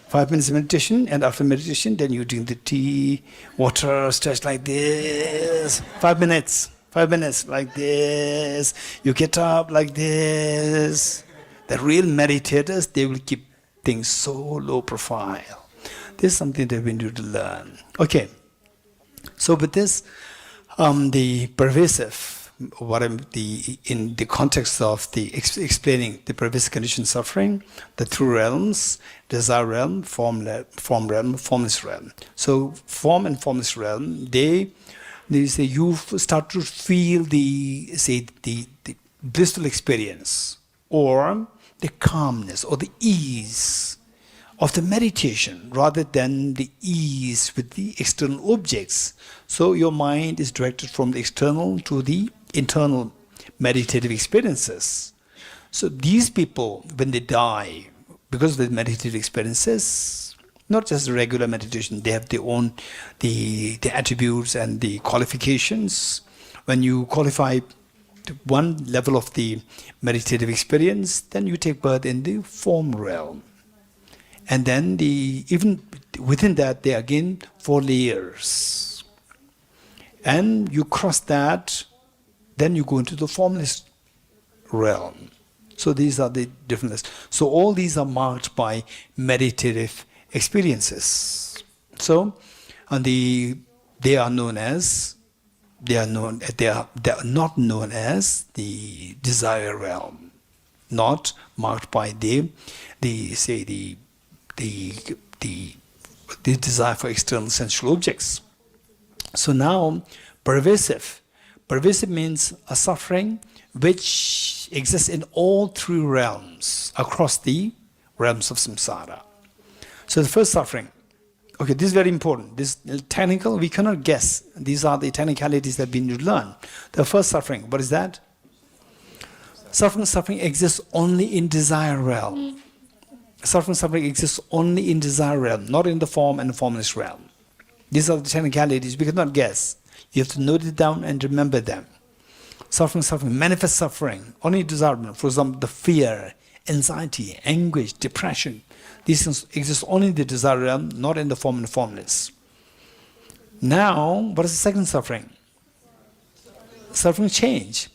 S1: 5 minutes meditation, and after meditation, then you drink the tea, water, stretch like this, 5 minutes. 5 minutes like this, you get up like this. The real meditators, they will keep things so low profile. This is something that we need to learn. Okay, so with this, the pervasive, in the context of explaining the pervasive condition suffering, the three realms, desire realm, form realm, formless realm. So form and formless realm, they say you start to feel the blissful experience, or the calmness or the ease of the meditation rather than the ease with the external objects. So your mind is directed from the external to the internal meditative experiences. So these people, when they die, because of the meditative experiences, not just regular meditation, they have their own the attributes and the qualifications. When you qualify to one level of the meditative experience, then you take birth in the form realm. And then even within that, there are again 4 layers. And you cross that, then you go into the formless realm. So these are the different levels. So all these are marked by meditative experiences. So they are not known as the desire realm, not marked by the desire for external sensual objects. So now, pervasive. Pervasive means a suffering which exists in all 3 realms, across the realms of samsara. So the first suffering, okay, this is very important. This is technical, we cannot guess. These are the technicalities that we need to learn. The first suffering, what is that? Suffering exists only in desire realm. Suffering exists only in desire realm, not in the form and formless realm. These are the technicalities we cannot guess. You have to note it down and remember them. Suffering, manifest suffering, only desire realm. For example, the fear, anxiety, anguish, depression. These things exist only in the desire realm, not in the form and formless. Now, what is the second suffering? Suffering change.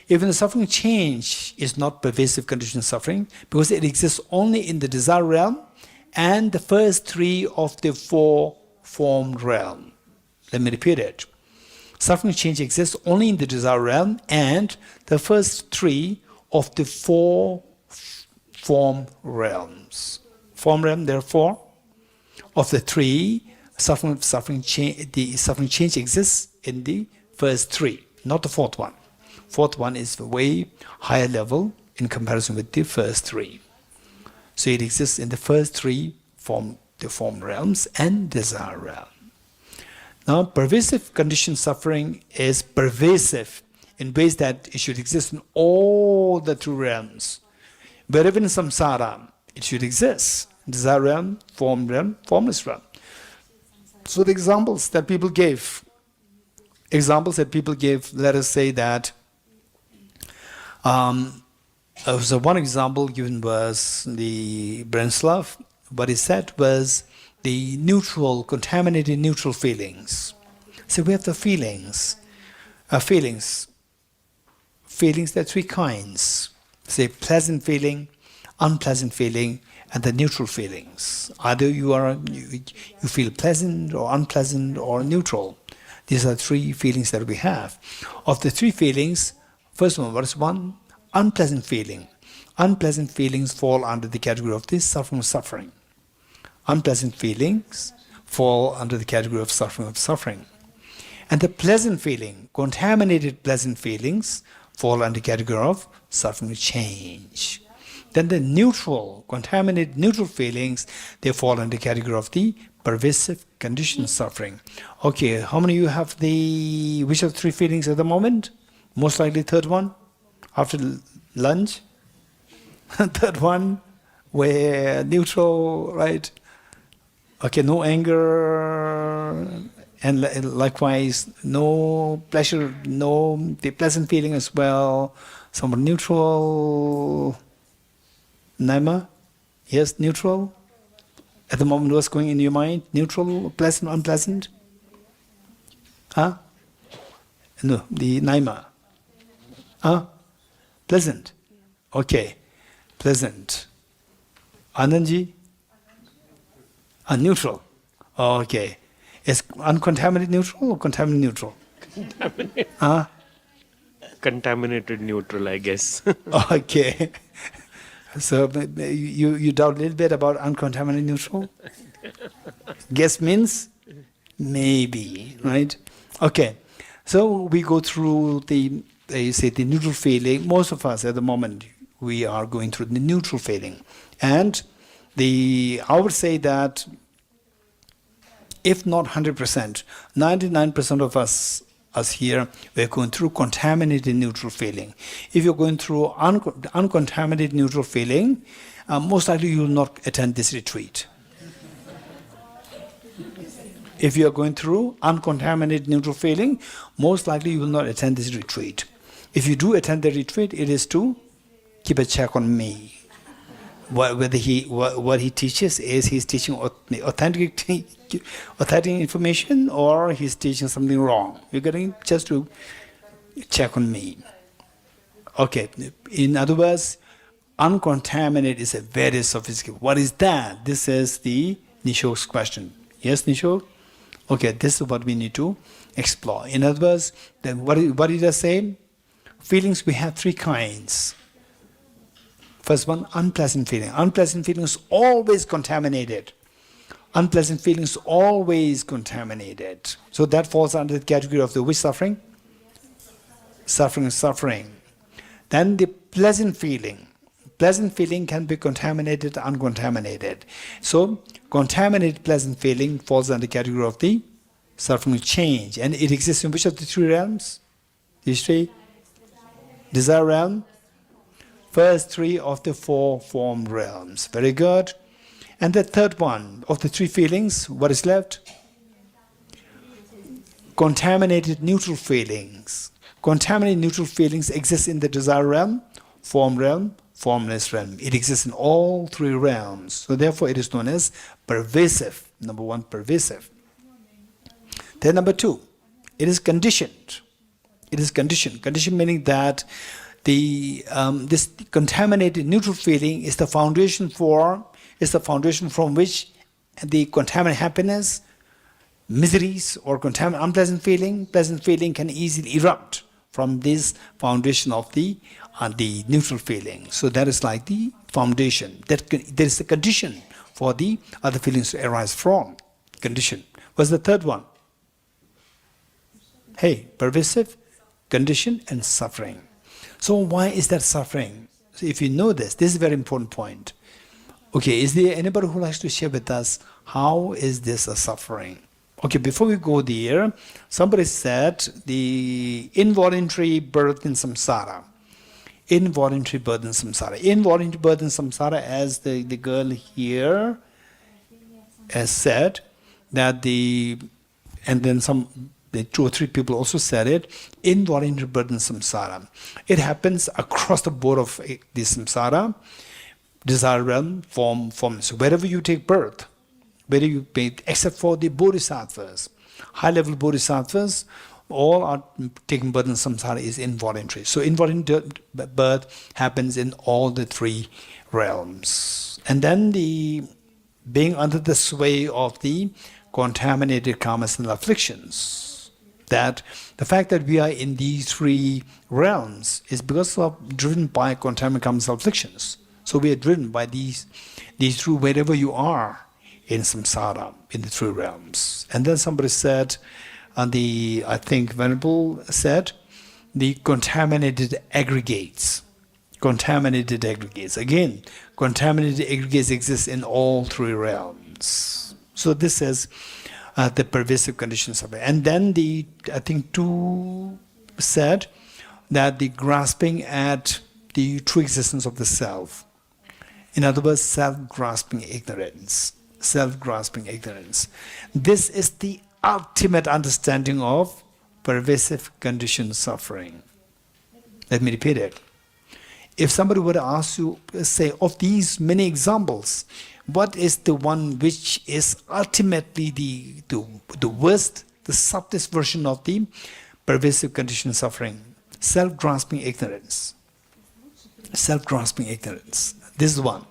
S1: Even the suffering change is not pervasive conditioned suffering because it exists only in the desire realm and the first 3 of the 4 formed realm. Let me repeat it. Suffering change exists only in the desire realm and the first 3 of the 4 form realms. Form realm, therefore, of the 3, suffering change exists in the first 3, not the 4th one. 4th one is a way higher level in comparison with the first 3. So it exists in the first 3 the form realms and desire realm. Now, pervasive conditioned suffering is pervasive in ways that it should exist in all the 2 realms. Wherever in samsara, it should exist. Desire realm, formless realm. So the examples that people gave, let us say that, so one example given was the Branislav. What he said was the contaminated neutral feelings. So we have the feelings. Feelings, there are 3 kinds. Say pleasant feeling, unpleasant feeling, and the neutral feelings. Either you feel pleasant or unpleasant or neutral. These are 3 feelings that we have. Of the 3 feelings, first one, what is one? Unpleasant feeling. Unpleasant feelings fall under the category of this suffering. Unpleasant feelings fall under the category of suffering. And the pleasant feeling, contaminated pleasant feelings, fall under the category of suffering change. Then the contaminated neutral feelings, they fall under the category of the pervasive conditioned suffering. Okay, how many of you have which of the 3 feelings at the moment? Most likely 3rd one, after lunch. 3rd one, where neutral, right? Okay, no anger, and likewise, no pleasure, no the pleasant feeling as well. Somewhat neutral. Naima? Yes, neutral? At the moment, what's going in your mind? Neutral, pleasant, unpleasant? Huh? No, the Naima. Huh? Pleasant. Okay. Pleasant. Anandji? Neutral. Okay. Is uncontaminated neutral or contaminated neutral?
S14: Contaminated.
S1: Huh?
S14: Contaminated neutral, I guess.
S1: Okay. So you doubt a little bit about uncontaminated neutral? Guess means maybe, right? Okay. So we go through the neutral feeling. Most of us at the moment, we are going through the neutral feeling. And I would say that if not 100%, 99% of us here, we're going through contaminated neutral feeling. If you're going through uncontaminated neutral feeling, most likely you will not attend this retreat. If you are going through uncontaminated neutral feeling, most likely you will not attend this retreat. If you do attend the retreat, it is to keep a check on me. What he teaches is he's teaching authentic information, or he's teaching something wrong. You're getting just to check on me. Okay. In other words, uncontaminated is a very sophisticated. What is that? This is the Nishok's question. Yes, Nishok? Okay, this is what we need to explore. In other words, then what did I say? Feelings, we have three kinds. First one, unpleasant feeling. Unpleasant feeling is always contaminated. Unpleasant feeling is always contaminated. So that falls under the category of the which suffering? Suffering. Then the pleasant feeling. Pleasant feeling can be contaminated, uncontaminated. So contaminated pleasant feeling falls under the category of the suffering change. And it exists in which of the three realms? These three? Desire realm? First three of the four form realms. Very good. And the third one of the three feelings, what is left? Contaminated neutral feelings. Contaminated neutral feelings exist in the desire realm, formless realm. It exists in all three realms. So therefore it is known as pervasive. Number one, pervasive. Then number two, it is conditioned. It is conditioned. Conditioned meaning that this contaminated neutral feeling is the foundation from which the contaminated happiness, miseries, or contaminated unpleasant feeling, pleasant feeling can easily erupt from this foundation of the neutral feeling. So that is like the foundation. There is a condition for the other feelings to arise from. Condition. What's the third one? Hey, pervasive, condition, and suffering. So why is that suffering? So if you know this is a very important point. Okay, is there anybody who likes to share with us how is this a suffering? Okay, before we go there, somebody said the involuntary birth in samsara. Involuntary birth in samsara. Involuntary birth in samsara, as the girl here has said, that the two or three people also said it, involuntary birth in samsara. It happens across the board of the samsara, desire realm, formless. So wherever you take birth, whether you pay, except for the bodhisattvas, high-level bodhisattvas, all are taking birth in samsara is involuntary. So involuntary birth happens in all the three realms. And then being under the sway of the contaminated karmas and afflictions, that the fact that we are in these three realms is because of driven by contaminated karmas and afflictions. So we are driven by these through wherever you are in samsara, in the three realms. And then somebody said, I think Venerable said, the contaminated aggregates. Contaminated aggregates. Again, contaminated aggregates exist in all three realms. So this is the pervasive conditions of it. And then I think two said that the grasping at the true existence of the self. In other words, self-grasping ignorance. Self-grasping ignorance. This is the ultimate understanding of pervasive conditioned suffering. Let me repeat it. If somebody were to ask you, say, of these many examples, what is the one which is ultimately the worst, the subtlest version of the pervasive conditioned suffering? Self-grasping ignorance. Self-grasping ignorance. This is one.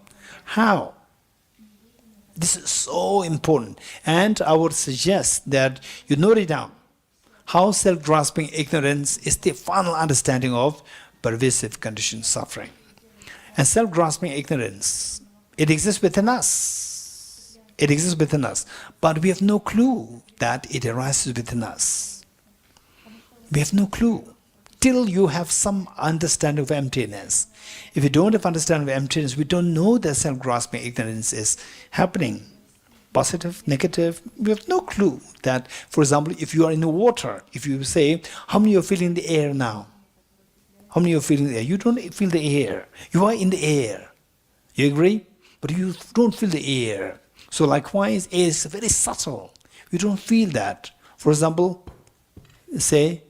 S1: How? This is so important. And I would suggest that you note it down. How self-grasping ignorance is the final understanding of pervasive conditioned suffering. And self-grasping ignorance, it exists within us. It exists within us. But we have no clue that it arises within us. We have no clue. until you have some understanding of emptiness. If you don't have understanding of emptiness, we don't know that self-grasping ignorance is happening. Positive, negative, we have no clue that, for example, if you are in the water, if you say, how many are feeling the air now? How many are feeling the air? You don't feel the air. You are in the air. You agree? But you don't feel the air. So likewise, air is very subtle. You don't feel that. For example, say,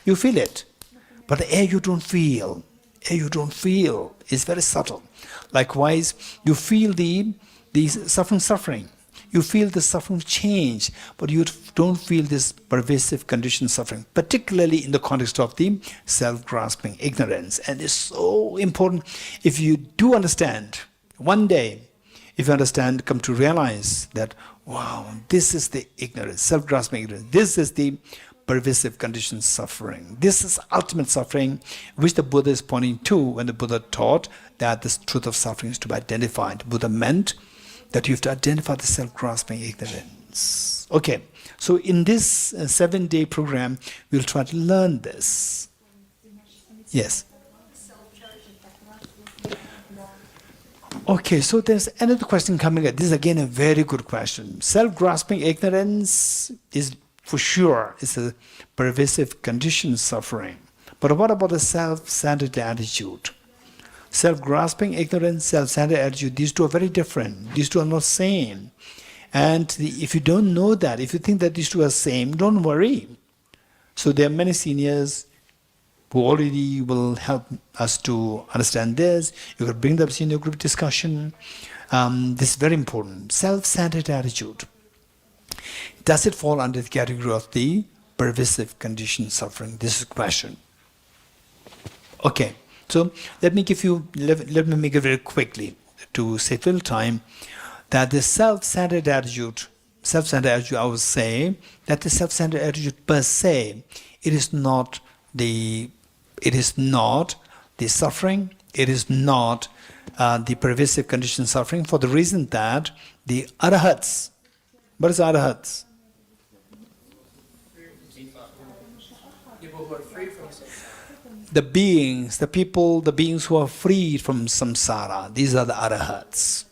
S1: you feel it. But the air you don't feel. Air you don't feel is very subtle. Likewise, you feel the suffering. You feel the suffering change, but you don't feel this pervasive conditioned suffering, particularly in the context of the self-grasping ignorance. And it's so important. If you do understand, one day, if you understand, come to realize that, wow, this is the ignorance, self-grasping ignorance. This is the pervasive conditioned suffering. This is ultimate suffering, which the Buddha is pointing to when the Buddha taught that the truth of suffering is to be identified. Buddha meant that you have to identify the self-grasping ignorance. Okay, so in this 7-day program, we'll try to learn this. Yes. Okay, so there's another question coming up. This is again a very good question. Self-grasping ignorance is for sure is a pervasive conditioned suffering. But what about the self-centered attitude? Self-grasping ignorance, self-centered attitude, these two are very different. These two are not same. And if you don't know that, if you think that these two are same, don't worry. So there are many seniors who already will help us to understand this. You can bring them in your group discussion. This is very important. Self-centered attitude. Does it fall under the category of the pervasive conditioned suffering? This is the question. Okay. So let me make it very quickly to save little time, that the self-centered attitude, I would say that the self-centered attitude per se, it is not the suffering, it is not the pervasive conditioned suffering, for the reason that the arahats, what is arahats? The beings who are freed from samsara, these are the arahats.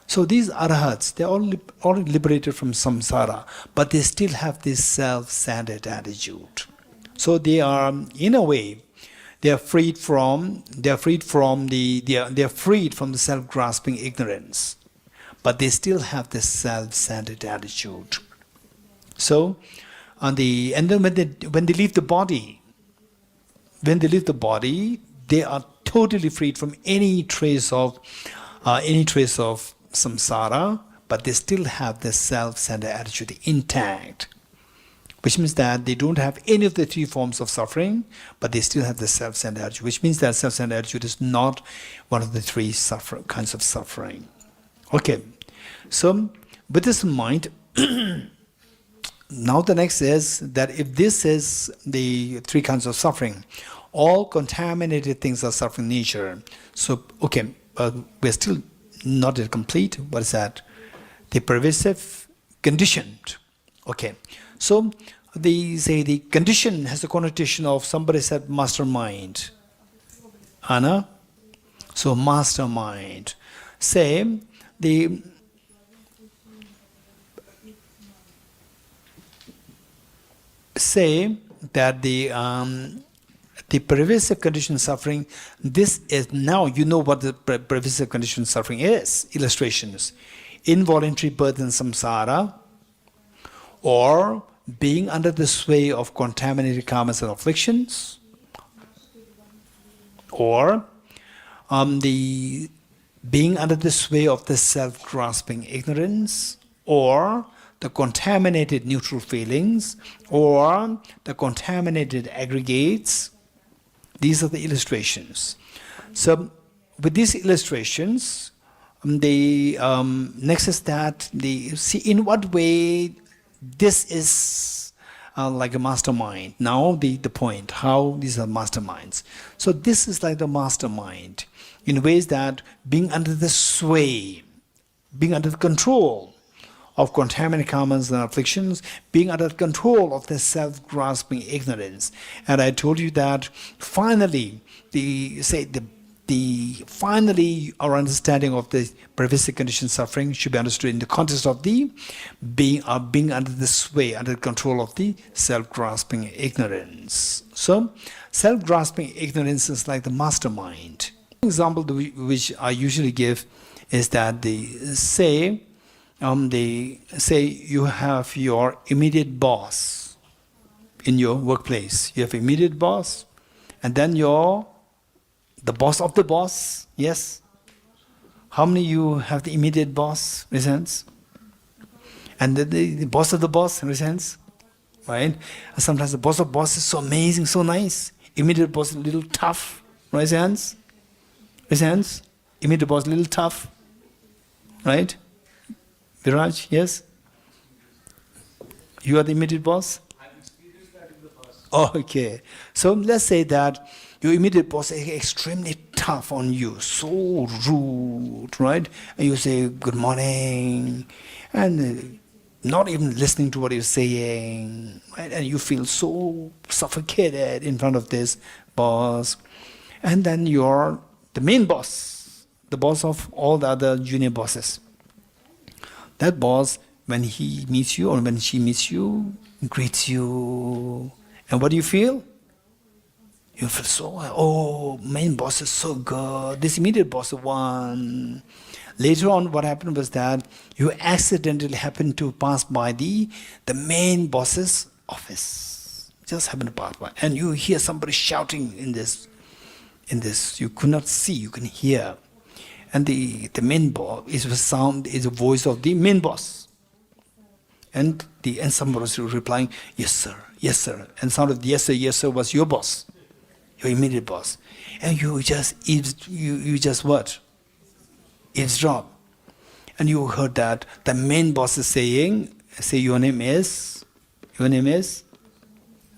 S1: So these arahats, they're already liberated from samsara, but they still have this self-centered attitude. So they are, in a way, they are freed from the self-grasping ignorance, but they still have this self-centered attitude. So, and then when they leave the body. When they leave the body, they are totally freed from any trace of samsara, but they still have the self-centered attitude intact, which means that they don't have any of the three forms of suffering, but they still have the self-centered attitude, which means that self-centered attitude is not one of the three kinds of suffering. Okay, so with this in mind, now the next is that if this is the three kinds of suffering, all contaminated things are suffering nature. So, okay, we're still not yet complete. What is that? The pervasive conditioned. Okay, so they say the condition has a connotation of, somebody said mastermind. Anna? So mastermind. Say that the pervasive condition suffering, this is, now you know what the pervasive condition suffering is. Illustrations. Involuntary birth in samsara, or being under the sway of contaminated karmas and afflictions, or the being under the sway of the self-grasping ignorance, or the contaminated neutral feelings, or the contaminated aggregates. These are the illustrations. So with these illustrations, the next is that see in what way this is like a mastermind. Now the point, how these are masterminds. So this is like the mastermind in ways that being under the sway, being under the control of contaminated karmas and afflictions, being under control of the self-grasping ignorance. And I told you that finally, finally our understanding of the pervasive conditioned suffering should be understood in the context of the being under the sway, under the control of the self-grasping ignorance. So, self-grasping ignorance is like the mastermind. An example which I usually give is that say you have your immediate boss in your workplace. You have immediate boss, and then the boss of the boss. Yes. How many you have the immediate boss? Raise hands. And the boss of the boss. Raise hands. Right? And sometimes the boss of boss is so amazing, so nice. Immediate boss is a little tough. Raise hands. Raise hands. Immediate boss a little tough. Right? Viraj, yes? You are the immediate boss? I've experienced that in the past. Oh, okay. So let's say that your immediate boss is extremely tough on you, so rude, right? And you say, good morning, and not even listening to what you're saying, right? And you feel so suffocated in front of this boss. And then you're the main boss, the boss of all the other junior bosses. That boss, when he meets you or when she meets you, greets you. And what do you feel? You feel so, main boss is so good. This immediate boss won. Later on, what happened was that you accidentally happened to pass by the main boss's office. Just happened to pass by. And you hear somebody shouting in this. You could not see, you can hear. And the main boss is the voice of the main boss. And somebody was replying, yes sir, yes sir. And sound of the yes sir was your boss, your immediate boss. And you just what? Eavesdrop. And you heard that the main boss is saying, say your name is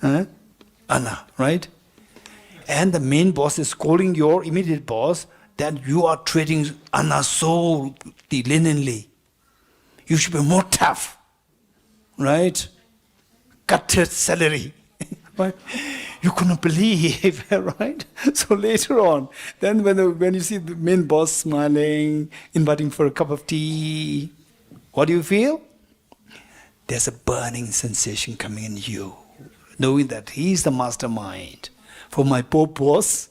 S1: Anna, right? And the main boss is calling your immediate boss that you are treating Anna so leniently. You should be more tough, right? Cut your salary. Right? You couldn't believe, right? So later on, then when you see the main boss smiling, inviting for a cup of tea, what do you feel? There's a burning sensation coming in you, knowing that he's the mastermind. For my poor boss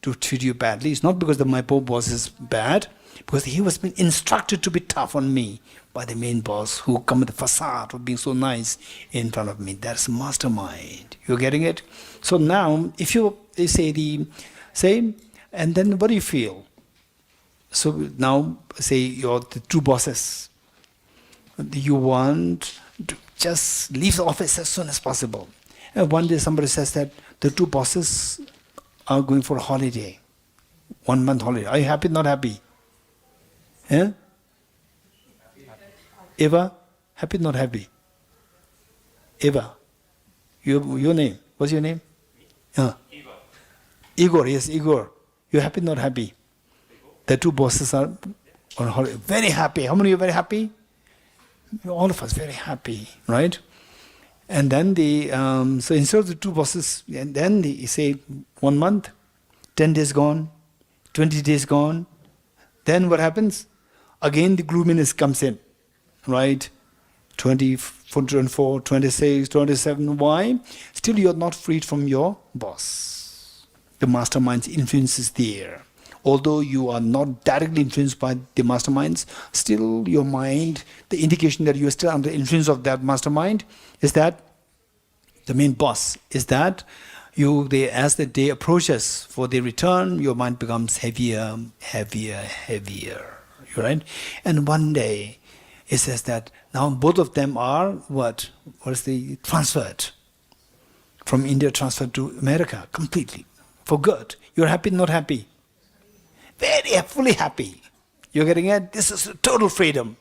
S1: to treat you badly, it's not because my poor boss is bad, because he was been instructed to be tough on me by the main boss who come with the facade of being so nice in front of me. That's mastermind. You're getting it? So now, if you say, and then what do you feel? So now, say you're the two bosses. You want to just leave the office as soon as possible. And one day somebody says that the two bosses are going for a holiday, 1 month holiday. Are you happy, not happy? Yeah? Eva, happy, not happy? Eva, your name, what's your name? Igor, yes, Igor. You're happy, not happy? The two bosses are on holiday. Very happy. How many of you are very happy? All of us very happy, right? And then so instead of the two bosses, and then they say 1 month, 10 days gone, 20 days gone. Then what happens? Again the gloominess comes in, right? 24, 26, 27. Why? Still you're not freed from your boss. The mastermind's influence is there. Although you are not directly influenced by the masterminds, still your mind, the indication that you are still under the influence of that mastermind is that the main boss is that as the day approaches for the return, your mind becomes heavier, heavier, heavier. Right? And one day it says that now both of them are what? What is the transferred? From India transferred to America completely. For good. You're happy, not happy? Very fully happy. You're getting it? This is total freedom.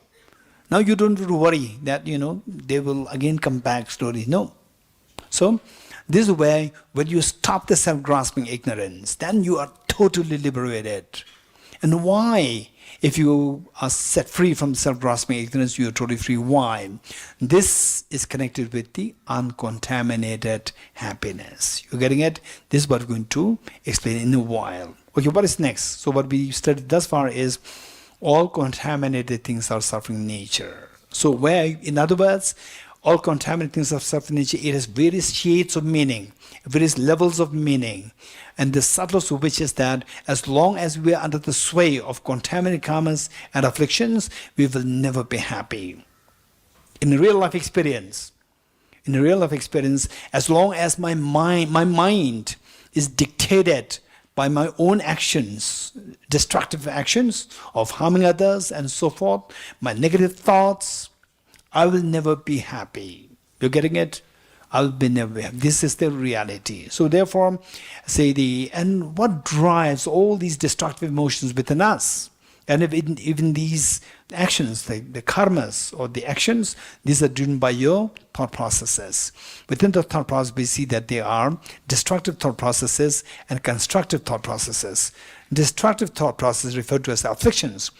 S1: Now you don't have to worry that, they will again come back slowly. No. So, this is where when you stop the self-grasping ignorance, then you are totally liberated. And why? If you are set free from self-grasping ignorance, you are totally free. Why? This is connected with the uncontaminated happiness. You're getting it? This is what we're going to explain in a while. Okay, what is next? So what we studied thus far is all contaminated things are suffering nature. So where, in other words, all contaminated things are suffering nature, it has various shades of meaning, various levels of meaning. And the subtlest of which is that as long as we are under the sway of contaminated karmas and afflictions, we will never be happy. In real life experience, as long as my mind is dictated by my own actions, destructive actions of harming others and so forth, my negative thoughts, I will never be happy. You're getting it? I'll be never happy. This is the reality. So therefore, and what drives all these destructive emotions within us? And if even these actions, the karmas or the actions, these are driven by your thought processes. Within the thought process, we see that there are destructive thought processes and constructive thought processes. Destructive thought processes referred to as afflictions.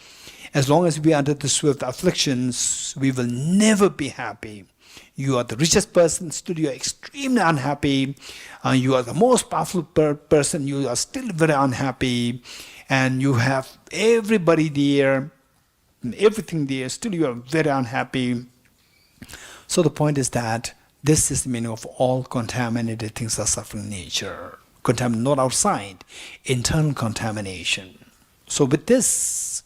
S1: As long as we are under the sway of the afflictions, we will never be happy. You are the richest person, still you are extremely unhappy. You are the most powerful person, you are still very unhappy. And you have everybody there, everything there, still you are very unhappy. So the point is that this is the meaning of all contaminated things are suffering nature. Not outside, internal contamination. So with this,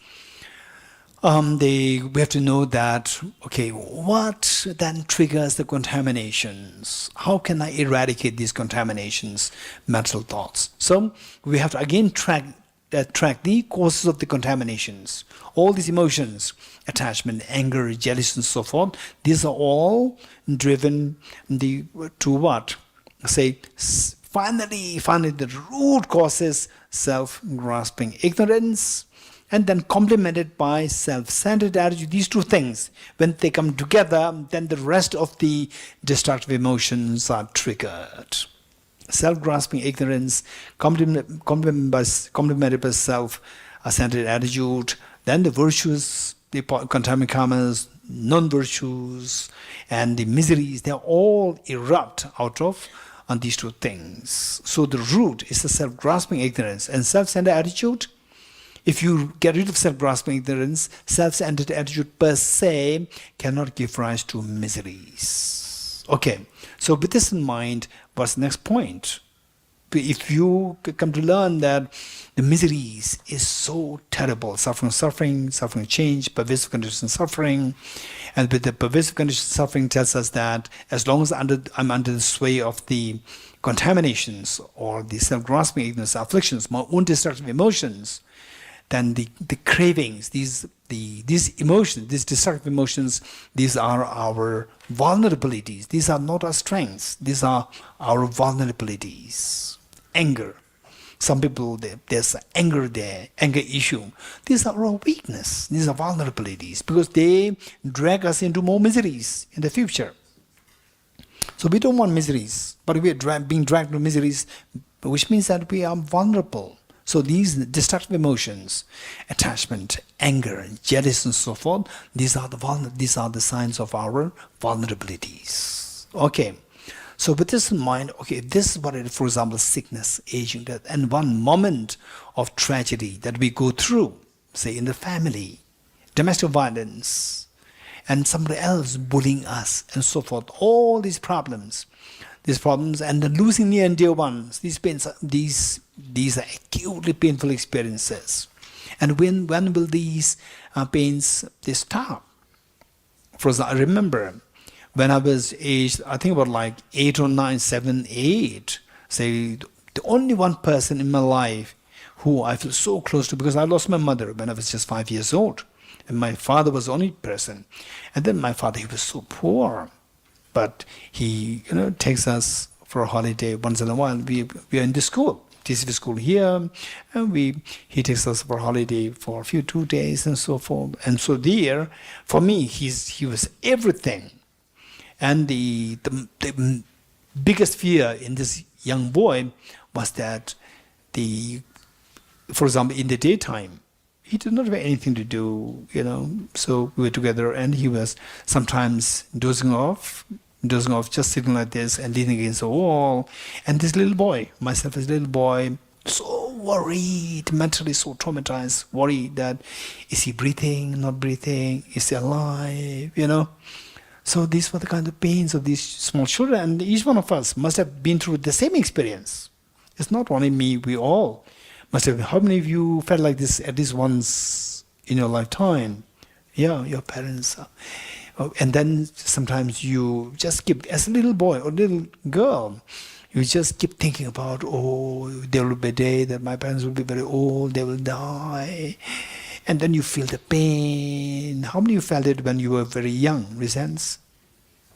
S1: we have to know that, okay, what then triggers the contaminations? How can I eradicate these contaminations, mental thoughts? So we have to again track the causes of the contaminations. All these emotions, attachment, anger, jealousy, and so forth, these are all driven to what? Finally, the root cause is self-grasping ignorance, and then complemented by self-centered attitude. These two things, when they come together, then the rest of the destructive emotions are triggered. Self-grasping ignorance, complemented by self-centered attitude, then the virtues, the contaminated karmas, non-virtues, and the miseries, they all erupt out of on these two things. So the root is the self-grasping ignorance and self-centered attitude. If you get rid of self-grasping ignorance, self-centered attitude per se cannot give rise to miseries. Okay, so with this in mind, what's the next point? If you come to learn that the miseries is so terrible, suffering, change, pervasive condition suffering, and with the pervasive condition suffering tells us that as long as I'm under the sway of the contaminations or the self-grasping ignorance, afflictions, my own destructive emotions, then the cravings, these emotions, these destructive emotions, these are our vulnerabilities. These are not our strengths. These are our vulnerabilities. Anger. Some people, there's anger there, anger issue. These are our weakness. These are vulnerabilities because they drag us into more miseries in the future. So we don't want miseries, but we are being dragged into miseries, which means that we are vulnerable. So these destructive emotions, attachment, anger, jealousy, and so forth, these are the signs of our vulnerabilities. Okay, so with this in mind, okay, this is what it is, for example, sickness, aging, death, and one moment of tragedy that we go through, say in the family, domestic violence, and somebody else bullying us, and so forth, all these problems, and the losing near and dear ones, these pains, these are acutely painful experiences. And when will these pains stop? For example, I remember when I was aged, I think about like 8 or 9, 7, 8, say the only one person in my life who I feel so close to, because I lost my mother when I was just 5 years old. And my father was the only person. And then my father, he was so poor. But he, takes us for a holiday once in a while. We are in the school, TCV school here, and he takes us for a holiday for 2 days and so forth. And so there, for me, he was everything. And the biggest fear in this young boy was that for example, in the daytime, He did not have anything to do, So we were together, and he was sometimes dozing off, just sitting like this and leaning against the wall. And this little boy, myself as a little boy, so worried, mentally so traumatized, worried that, is he breathing, not breathing, is he alive, So these were the kind of pains of these small children, and each one of us must have been through the same experience. It's not only me, we all must have. How many of you felt like this at least once in your lifetime? Yeah, your parents. And then sometimes you just keep, as a little boy or little girl, you just keep thinking about, there will be a day that my parents will be very old, they will die. And then you feel the pain. How many of you felt it when you were very young? Resents?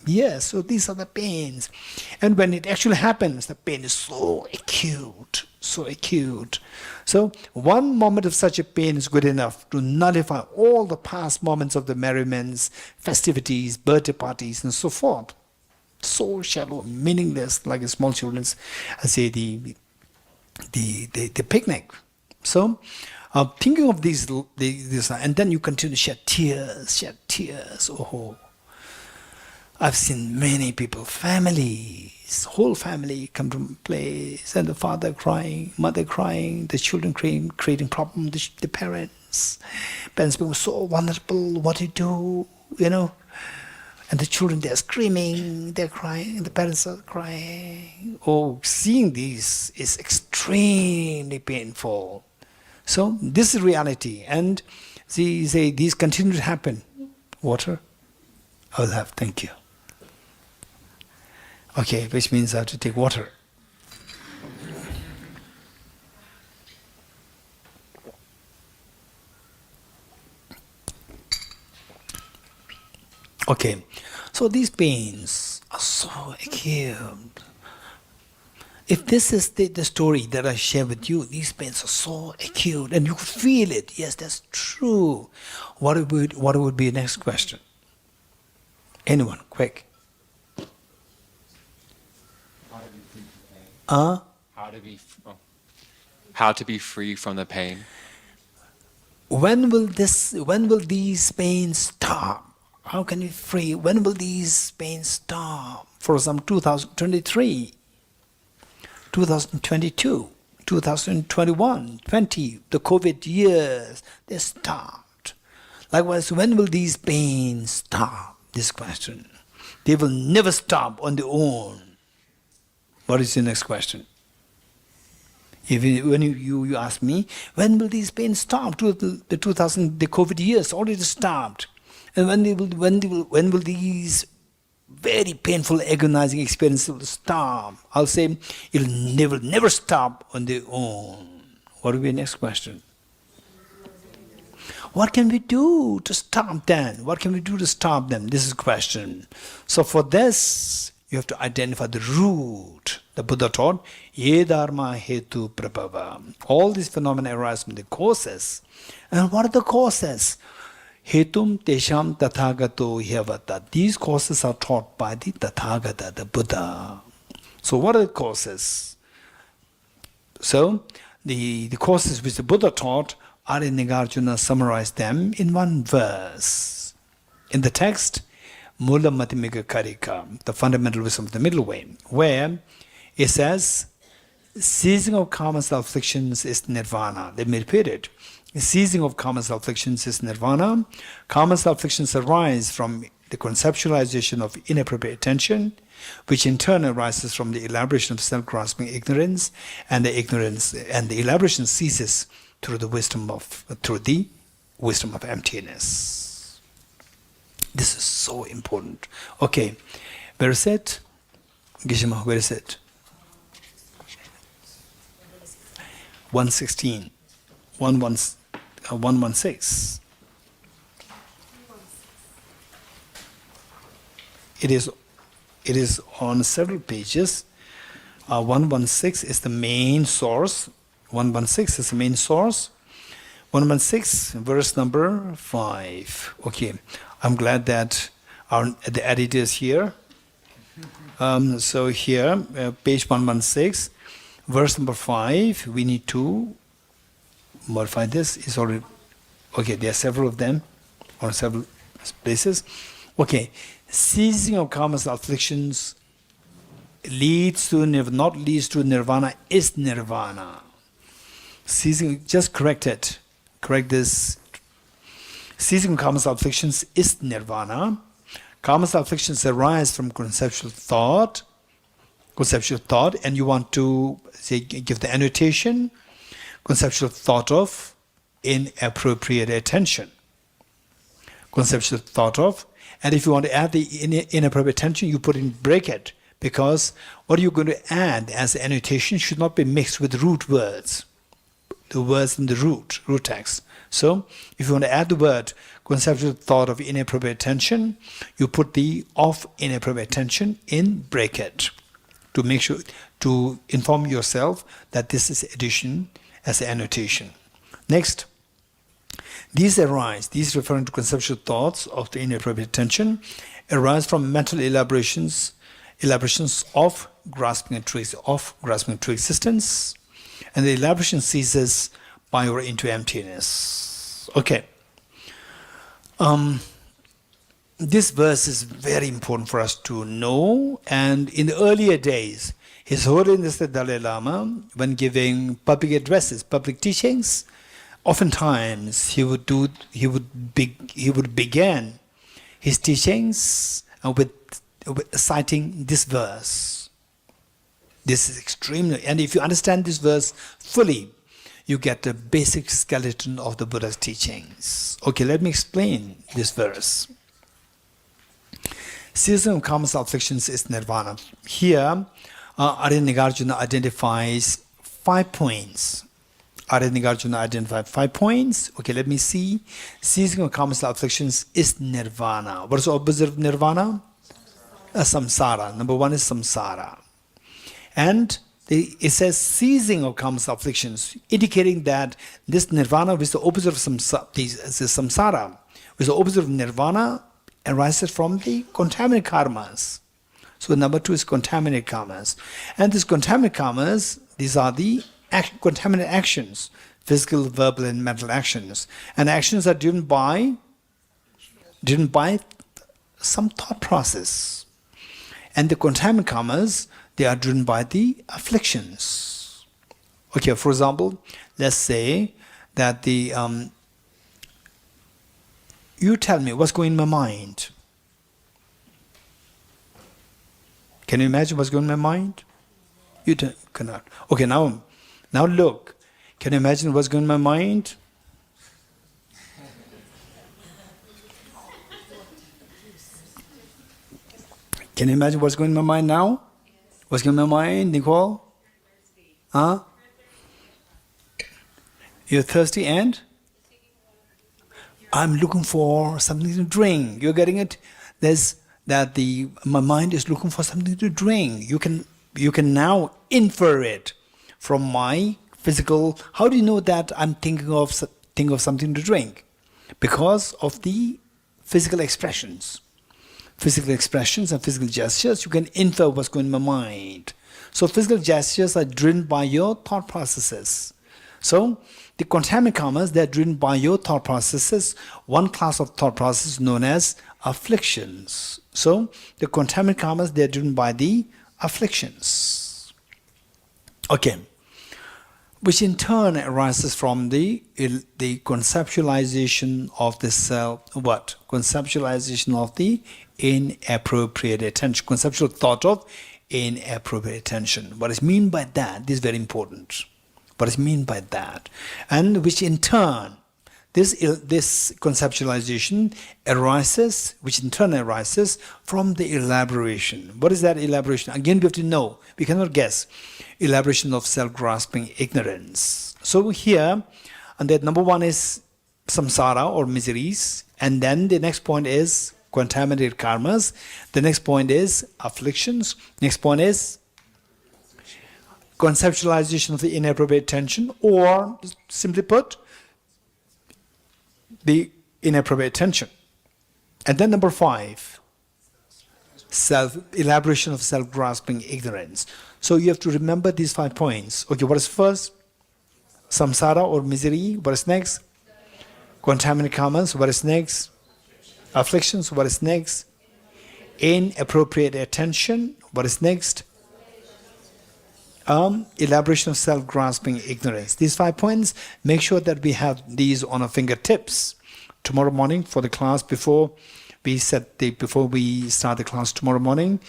S1: Yes, so these are the pains. And when it actually happens, the pain is so acute, so acute. So one moment of such a pain is good enough to nullify all the past moments of the merriments, festivities, birthday parties, and so forth. So shallow, meaningless, like a small children's, the picnic. So, thinking of these, and then you continue to shed tears. Oh, I've seen many people, families, whole family come to a place, and the father crying, mother crying, the children creating problems, the parents become so vulnerable, what to do, and the children, they're screaming, they're crying, the parents are crying. Oh, seeing these is extremely painful. So this is reality, and these continue to happen. Water? I will have, thank you. Okay, which means I have to take water. Okay, so these pains are so acute. If this is the story that I share with you, these pains are so acute, and you could feel it. Yes, that's true. What would be the next question? Anyone, quick.
S15: How to be free from the pain.
S1: When will these pains stop? How can we free? When will these pains stop? For example, 2023, 2022, 2021, 20, the COVID years, they stopped. Likewise, when will these pains stop? This question. They will never stop on their own. What is the next question? When you ask me, when will these pains stop? The COVID years already stopped. And when will these very painful, agonizing experiences stop? I'll say, it'll never stop on their own. What will be the next question? What can we do to stop them? What can we do to stop them? This is the question. So for this, you have to identify the root. The Buddha taught, Ye dharma hetu prabhava. All these phenomena arise from the causes. And what are the causes? Hetum tesham tathagato hyavata. These causes are taught by the Tathagata, the Buddha. So what are the causes? So the causes which the Buddha taught, Arya Nagarjuna summarized them in one verse. In the text, Mula Madhyamika Karika, the fundamental wisdom of the middle way, where it says, ceasing of karma self-afflictions is nirvana. Let me repeat it. Ceasing of karma self-afflictions is nirvana. Karma self-afflictions arise from the conceptualization of inappropriate attention, which in turn arises from the elaboration of self-grasping ignorance, and the elaboration ceases through the wisdom of emptiness. This is so important. Okay, where is it? Geshe, where is it? 116, 116. It is on several pages. 116 is the main source. 116 is the main source. 116, verse number 5. Okay, I'm glad that the editor is here. So here, page 116, verse number 5, we need to modify this. It's already Okay, there are several of them on several places. Okay, ceasing of karma's afflictions leads to not leads to nirvana is nirvana. Ceasing, just correct it. Correct this. Ceasing of karma's afflictions is nirvana. Karma's afflictions arise from conceptual thought, and you want to say, give the annotation, conceptual thought of inappropriate attention. Conceptual thought of, and if you want to add the inappropriate attention, you put in bracket, because what you're going to add as annotation should not be mixed with root words, the words in the root text. So if you want to add the word conceptual thought of inappropriate attention, you put the of inappropriate attention in bracket to make sure, to inform yourself that this is addition as an annotation. Next, these referring to conceptual thoughts of the inappropriate attention, arise from mental elaborations of grasping true existence, and the elaboration ceases by or into emptiness. Okay. This verse is very important for us to know, and in the earlier days, His Holiness the Dalai Lama, when giving public addresses, public teachings, oftentimes he would begin his teachings with citing this verse. This is extremely, and if you understand this verse fully, you get the basic skeleton of the Buddha's teachings. Okay, let me explain this verse. Ceasing of karma's afflictions is nirvana. Here, Nagarjuna identifies 5 points. Nagarjuna identified 5 points. Okay, let me see. Ceasing of karma's afflictions is nirvana. What is the opposite of nirvana? Samsara. Number 1 is samsara. And it says ceasing of karma's afflictions, indicating that this nirvana, which is the opposite of samsara, which is the opposite of nirvana, arises from the contaminated karmas. So number 2 is contaminated karmas. And these contaminated karmas, these are the contaminated actions, physical, verbal, and mental actions. And actions are driven by some thought process. And the contaminated karmas, they are driven by the afflictions. Okay, for example, let's say that you tell me what's going in my mind. Can you imagine what's going in my mind? You cannot. Okay, now look. Can you imagine what's going in my mind? Can you imagine what's going in my mind now? What's going in my mind, Nicole? Huh? You're thirsty and? I'm looking for something to drink. You're getting it? My mind is looking for something to drink. You can now infer it from my physical. How do you know that I'm thinking of something to drink? Because of the physical expressions. Physical expressions and physical gestures, you can infer what's going in my mind. So physical gestures are driven by your thought processes. So the contaminated karmas, they're driven by your thought processes. One class of thought process known as afflictions. So the contaminated karmas, they're driven by the afflictions. Okay. Which in turn arises from the conceptualization of the self. What? Conceptualization of the inappropriate attention. Conceptual thought of inappropriate attention. What is meant by that? This is very important. What is meant by that? And which in turn, this conceptualization arises, which in turn arises from the elaboration. What is that elaboration? Again, we have to know. We cannot guess. Elaboration of self-grasping ignorance. So here, and that number 1 is samsara or miseries, and then the next point is contaminated karmas. The next point is afflictions. Next point is conceptualization of the inappropriate attention, or simply put, the inappropriate attention. And then number 5, elaboration of self-grasping ignorance. So you have to remember these 5 points. Okay, what is first? Samsara or misery. What is next? Contaminated karmas, what is next? Afflictions, what is next? Inappropriate attention, what is next? Elaboration of self-grasping ignorance. These 5 points, make sure that we have these on our fingertips. Tomorrow morning for the class, before we start the class tomorrow morning,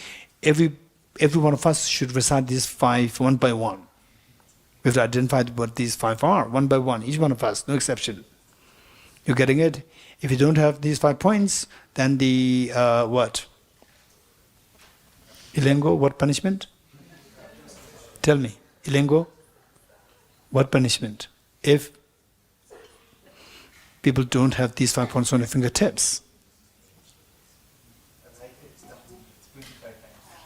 S1: every one of us should recite these 5 one by one. We have to identify what these 5 are, one by one, each one of us, no exception. You're getting it? If you don't have these 5 points, then the what? Ilengo, what punishment? Tell me, Ilengo, what punishment? If people don't have these 5 points on their fingertips.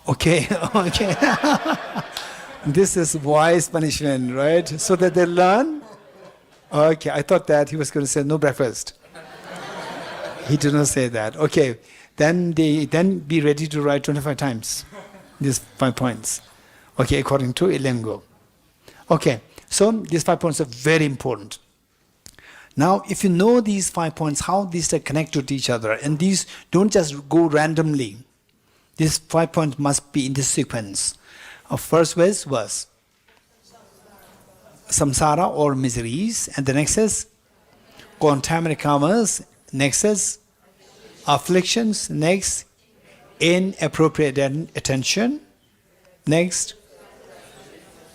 S1: Okay, okay. This is wise punishment, right? So that they learn. Okay, I thought that he was going to say no breakfast. He did not say that. Okay, then be ready to write 25 times these 5 points. Okay, according to Ilengo. Okay, so these 5 points are very important. Now, if you know these 5 points, how these are connected to each other, and these don't just go randomly. These 5 points must be in this sequence. First was samsara or miseries, and the next is contaminated karmas, next is afflictions, next inappropriate attention, next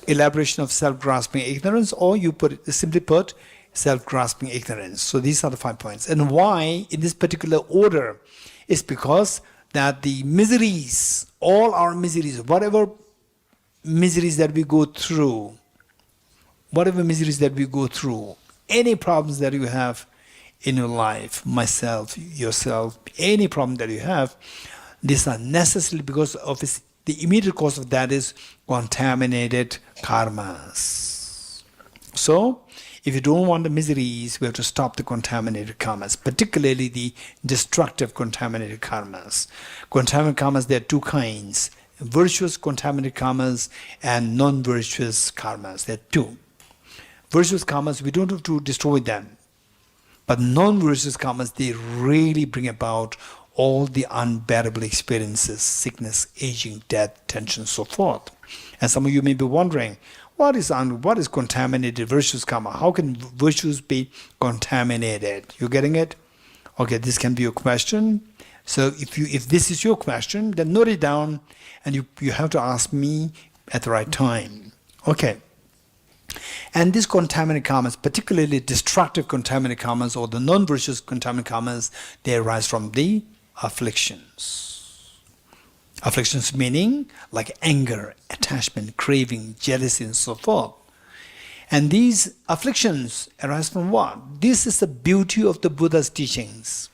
S1: elaboration of self-grasping ignorance, or you simply put self-grasping ignorance. So these are the 5 points. And why in this particular order is because that the miseries, all our miseries, whatever miseries that we go through, any problems that you have in your life, myself, yourself, any problem that you have, these are necessarily because of the immediate cause of that is contaminated karmas. So, if you don't want the miseries, we have to stop the contaminated karmas, particularly the destructive contaminated karmas. Contaminated karmas, there are 2 kinds. Virtuous contaminated karmas and non-virtuous karmas. There are 2. Virtuous karmas, we don't have to destroy them. But non-virtuous karmas, they really bring about all the unbearable experiences, sickness, aging, death, tension, so forth. And some of you may be wondering, what is contaminated virtuous karma? How can virtues be contaminated? You getting it? Okay, this can be your question. So if this is your question, then note it down, and you have to ask me at the right time. Okay. And these contaminated karmas, particularly destructive contaminated karmas or the non-virtuous contaminated karmas, they arise from the afflictions. Afflictions meaning like anger, attachment, craving, jealousy, and so forth. And these afflictions arise from what? This is the beauty of the Buddha's teachings.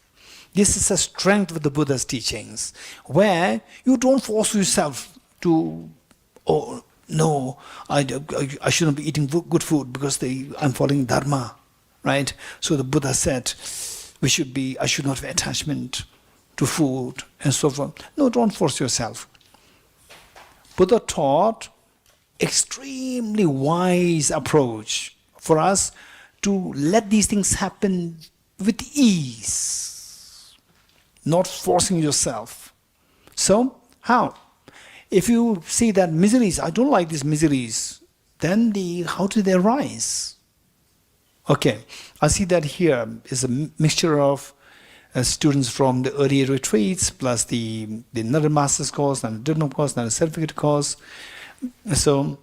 S1: This is the strength of the Buddha's teachings, where you don't force yourself to, oh no, I shouldn't be eating good food because I'm following dharma, right? So the Buddha said I should not have attachment to food and so forth. No, don't force yourself. Buddha taught extremely wise approach for us to let these things happen with ease, not forcing yourself. So, how? If you see that miseries, I don't like these miseries, then how do they arise? Okay, I see that here is a mixture of students from the earlier retreats, plus the another master's course, and a diploma course, and a certificate course. So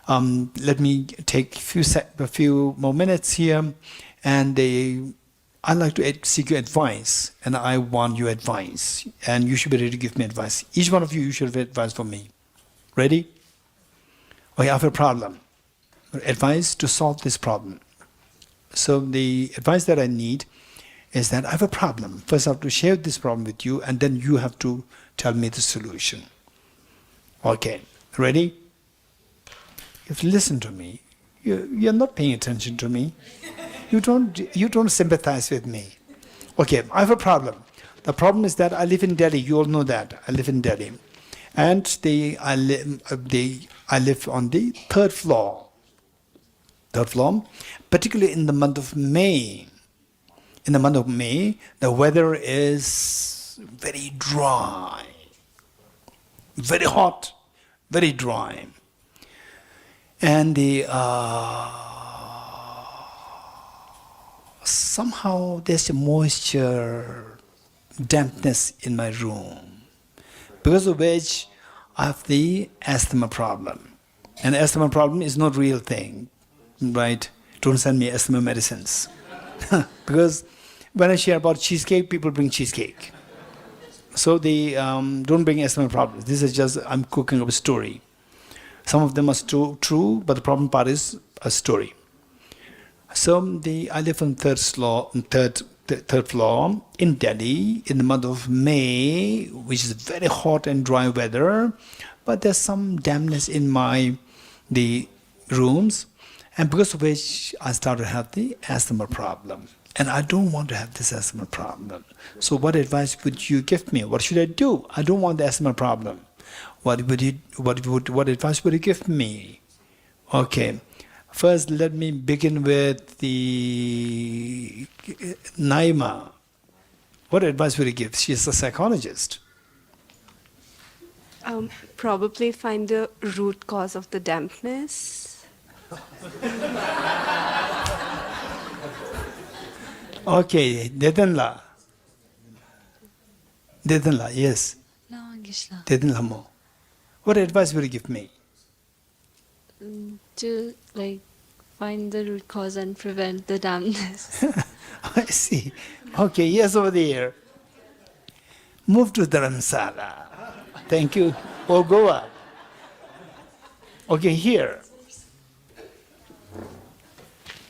S1: let me take a few more minutes here, and I'd like to seek your advice, and I want your advice, and you should be ready to give me advice. Each one of you should have advice from me. Ready? Okay, I have a problem. Advice to solve this problem. So the advice that I need is that I have a problem. First I have to share this problem with you, and then you have to tell me the solution. Okay, ready? You have to listen to me. You're not paying attention to me. You don't sympathize with me. Okay, I have a problem. The problem is that I live in Delhi. You all know that. I live in Delhi. And I live on the third floor. Particularly in the month of May. in the month of May, the weather is very dry, very hot, very dry. And somehow there's a moisture, dampness in my room, because of which I have the asthma problem. And asthma problem is not real thing, right? Don't send me asthma medicines. Because when I share about cheesecake, people bring cheesecake. So they don't bring asthma problems. This is just, I'm cooking up a story. Some of them are true, but the problem part is a story. So I live on third floor in Delhi in the month of May, which is very hot and dry weather, but there's some dampness in the rooms, and because of which I started to have the asthma problem. And I don't want to have this asthma problem. So what advice would you give me? What should I do? I don't want the asthma problem. What advice would you give me? Okay. First, let me begin with the Naima. What advice would you give? She's a psychologist.
S16: Probably find the root cause of the dampness.
S1: Okay, Dedanla. Dedanla, yes.
S7: No, Geshe.
S1: Dedanla mo. What advice would you give me?
S16: To find the root cause and prevent the dampness.
S1: I see. Okay, yes, over there. Move to Dharamsala. Thank you. Or Goa. Okay, here.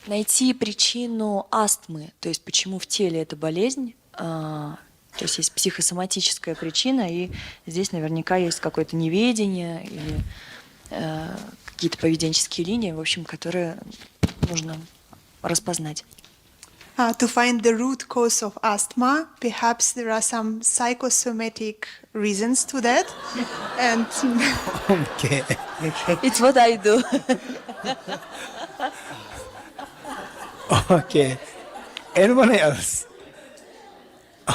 S11: Найти причину астмы, то есть почему в теле эта болезнь, то есть психосоматическая причина, и здесь наверняка есть какое-то неведение или какие-то поведенческие линии, в общем, которые нужно распознать.
S17: To find the root cause of asthma, perhaps there are some psychosomatic reasons to that. And
S1: okay.
S11: It's what I do.
S1: Okay. Anyone else?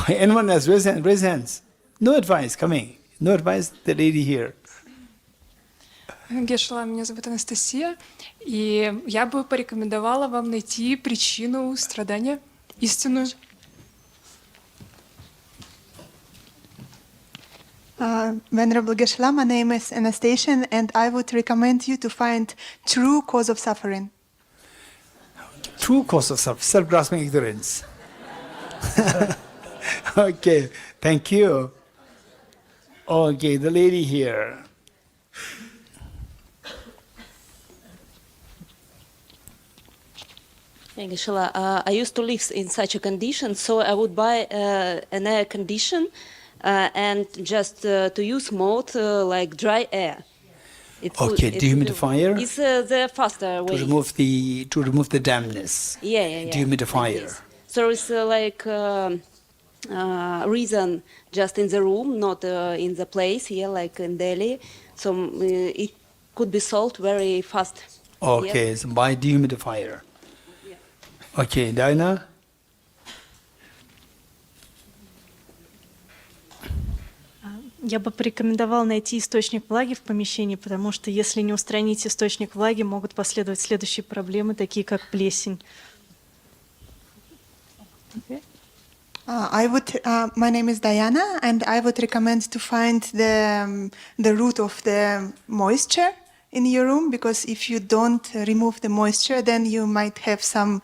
S1: Anyone else? Raise hands. No advice coming. No advice, the lady here.
S13: Гешела, меня зовут Анастасия, и я бы порекомендовала вам найти причину страдания, истинную.
S17: Venerable Geshe, my name is Anastasia, and I would recommend you to find true cause of suffering.
S1: True cause of self-grasping ignorance. Okay, thank you. Okay, the lady here.
S9: Geshe, I used to live in such a condition, so I would buy an air condition and just to use mode like dry air.
S1: Okay, dehumidifier.
S9: It's the faster way
S1: to remove the dampness.
S9: Yeah.
S1: Dehumidifier.
S9: Like so it's like reason just in the room, not in the place here, like in Delhi. So it could be solved very fast.
S1: Okay,
S9: yeah.
S1: So buy dehumidifier. Okay, Diana?
S10: Я бы порекомендовала найти источник влаги в помещении, потому что если не устранить источник влаги, могут последовать следующие проблемы, такие как плесень.
S17: Okay. My name is Diana, and I would recommend to find the root of the moisture in your room, because if you don't remove the moisture, then you might have some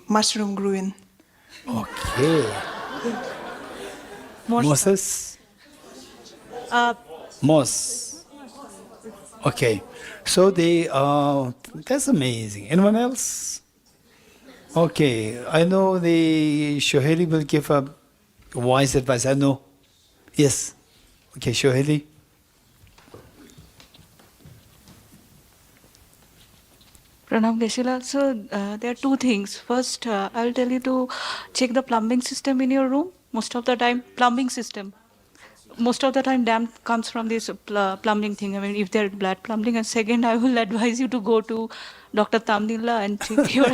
S17: mushroom growing.
S1: Okay. Moses? Moss. Okay. So that's amazing. Anyone else? Okay. I know the Shoheli will give a wise advice. I know. Yes. Okay, Shoheli.
S18: Pranam Geshe. So there are two things. First, I'll tell you to check the plumbing system in your room. Most of the time, damp comes from this plumbing thing. I mean, if there's bad plumbing. And second, I will advise you to go to Dr. Damdul and check your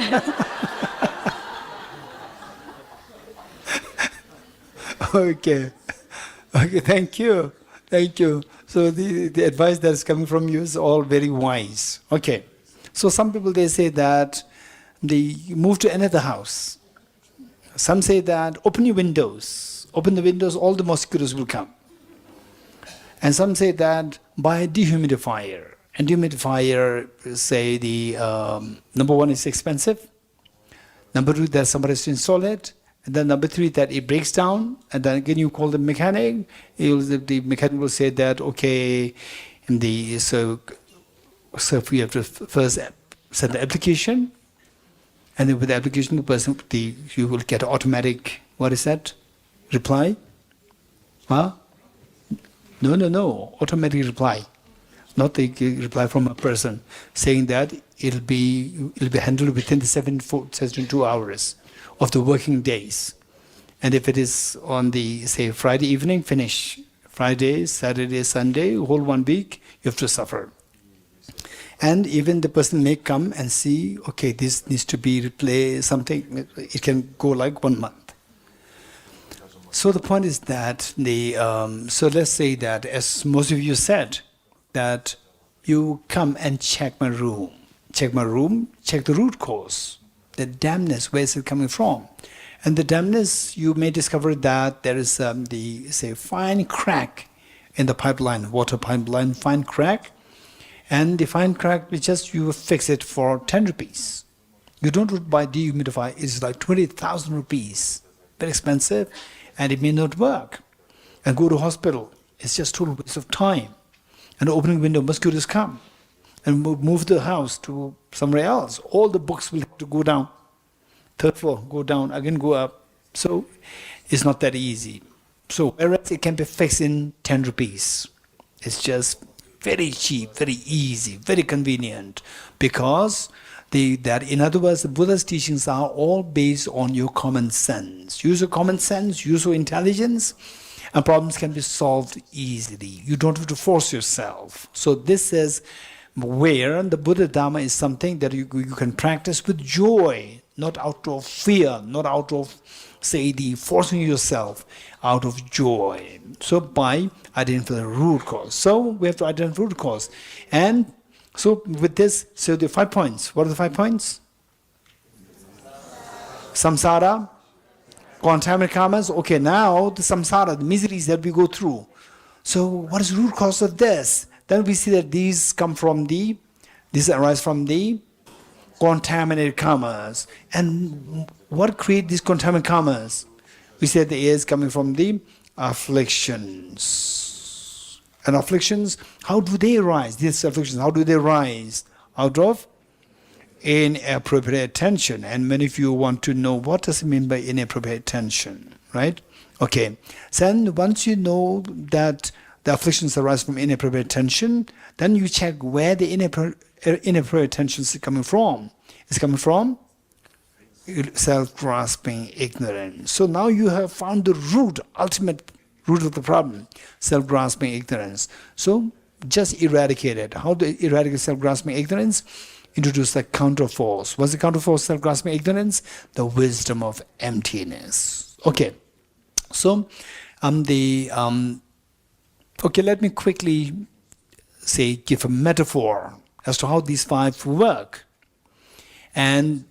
S1: Okay. Okay, thank you. Thank you. So the advice that is coming from you is all very wise. Okay. So some people, they say that they move to another house. Some say that open your windows. Open the windows, all the mosquitoes will come. And some say that buy a dehumidifier. And dehumidifier, say the number one is expensive. Number two, that somebody has to install it. And then number three, that it breaks down. And then again, you call the mechanic. The mechanic will say that, okay, so we have to first send the application. And then with the application, you will get automatic, what is that? Reply? Huh? No, automatic reply. Not the reply from a person saying that it'll be handled within the 72 hours of the working days. And if it is on the, say, Friday evening, finish. Friday, Saturday, Sunday, whole 1 week, you have to suffer. And even the person may come and see, okay, this needs to be replaced, something, it can go like 1 month. So the point is that, so let's say that, as most of you said, that you come and check my room. Check the root cause, the dampness, where is it coming from? And the dampness, you may discover that there is fine crack in the pipeline, water pipeline, fine crack. And the fine crack, you fix it for 10 rupees. You don't buy dehumidifier, it's like 20,000 rupees. Very expensive, and it may not work. And go to hospital, it's just total waste of time. And opening window, mosquitoes come. And move the house to somewhere else. All the books will have to go down. 3rd floor, go down, again go up. So it's not that easy. So whereas it can be fixed in 10 rupees. It's just very cheap, very easy, very convenient. Because that, in other words, the Buddha's teachings are all based on your common sense. Use your common sense, use your intelligence, and problems can be solved easily. You don't have to force yourself. So this is where the Buddha Dharma is something that you can practice with joy, not out of fear, not out of, say, the forcing yourself, out of joy. So by identifying the root cause. So we have to identify the root cause. And so with this, so the 5 points. What are the 5 points? Samsara, contaminated karmas. Okay, now the samsara, the miseries that we go through. So what is the root cause of this? Then we see that these arise from the contaminated karmas. And what create these contaminated karmas? We said the air is coming from the afflictions. And afflictions, how do they arise? These afflictions, how do they rise? Out of inappropriate attention. And many of you want to know what does it mean by inappropriate attention, right? Okay. So once you know that the afflictions arise from inappropriate attention, then you check where the inappropriate attention is coming from. It's coming from self-grasping ignorance. So now you have found the root, ultimate root of the problem, self-grasping ignorance. So just eradicate it. How to eradicate self-grasping ignorance? Introduce the counterforce. What's the counterforce, self-grasping ignorance? The wisdom of emptiness. Okay. So okay, let me quickly give a metaphor as to how these 5 work. And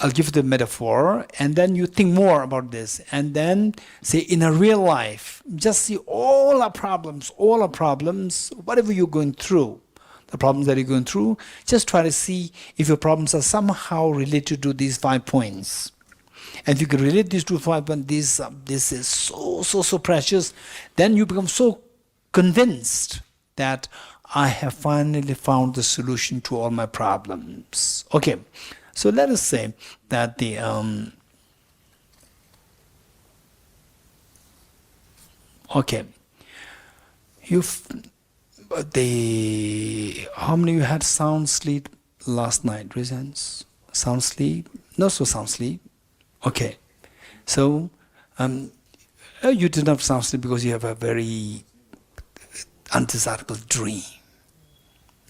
S1: I'll give the metaphor, and then you think more about this. And then say, in a real life, just see all our problems, whatever you're going through, the problems that you're going through, just try to see if your problems are somehow related to these 5 points. And if you can relate these to 5 points, this is so precious, then you become so convinced that I have finally found the solution to all my problems. Okay, so let us say that how many of you had sound sleep last night? Reasons? Sound sleep? Not so sound sleep. Okay, so you did not have sound sleep because you have a very undesirable dream,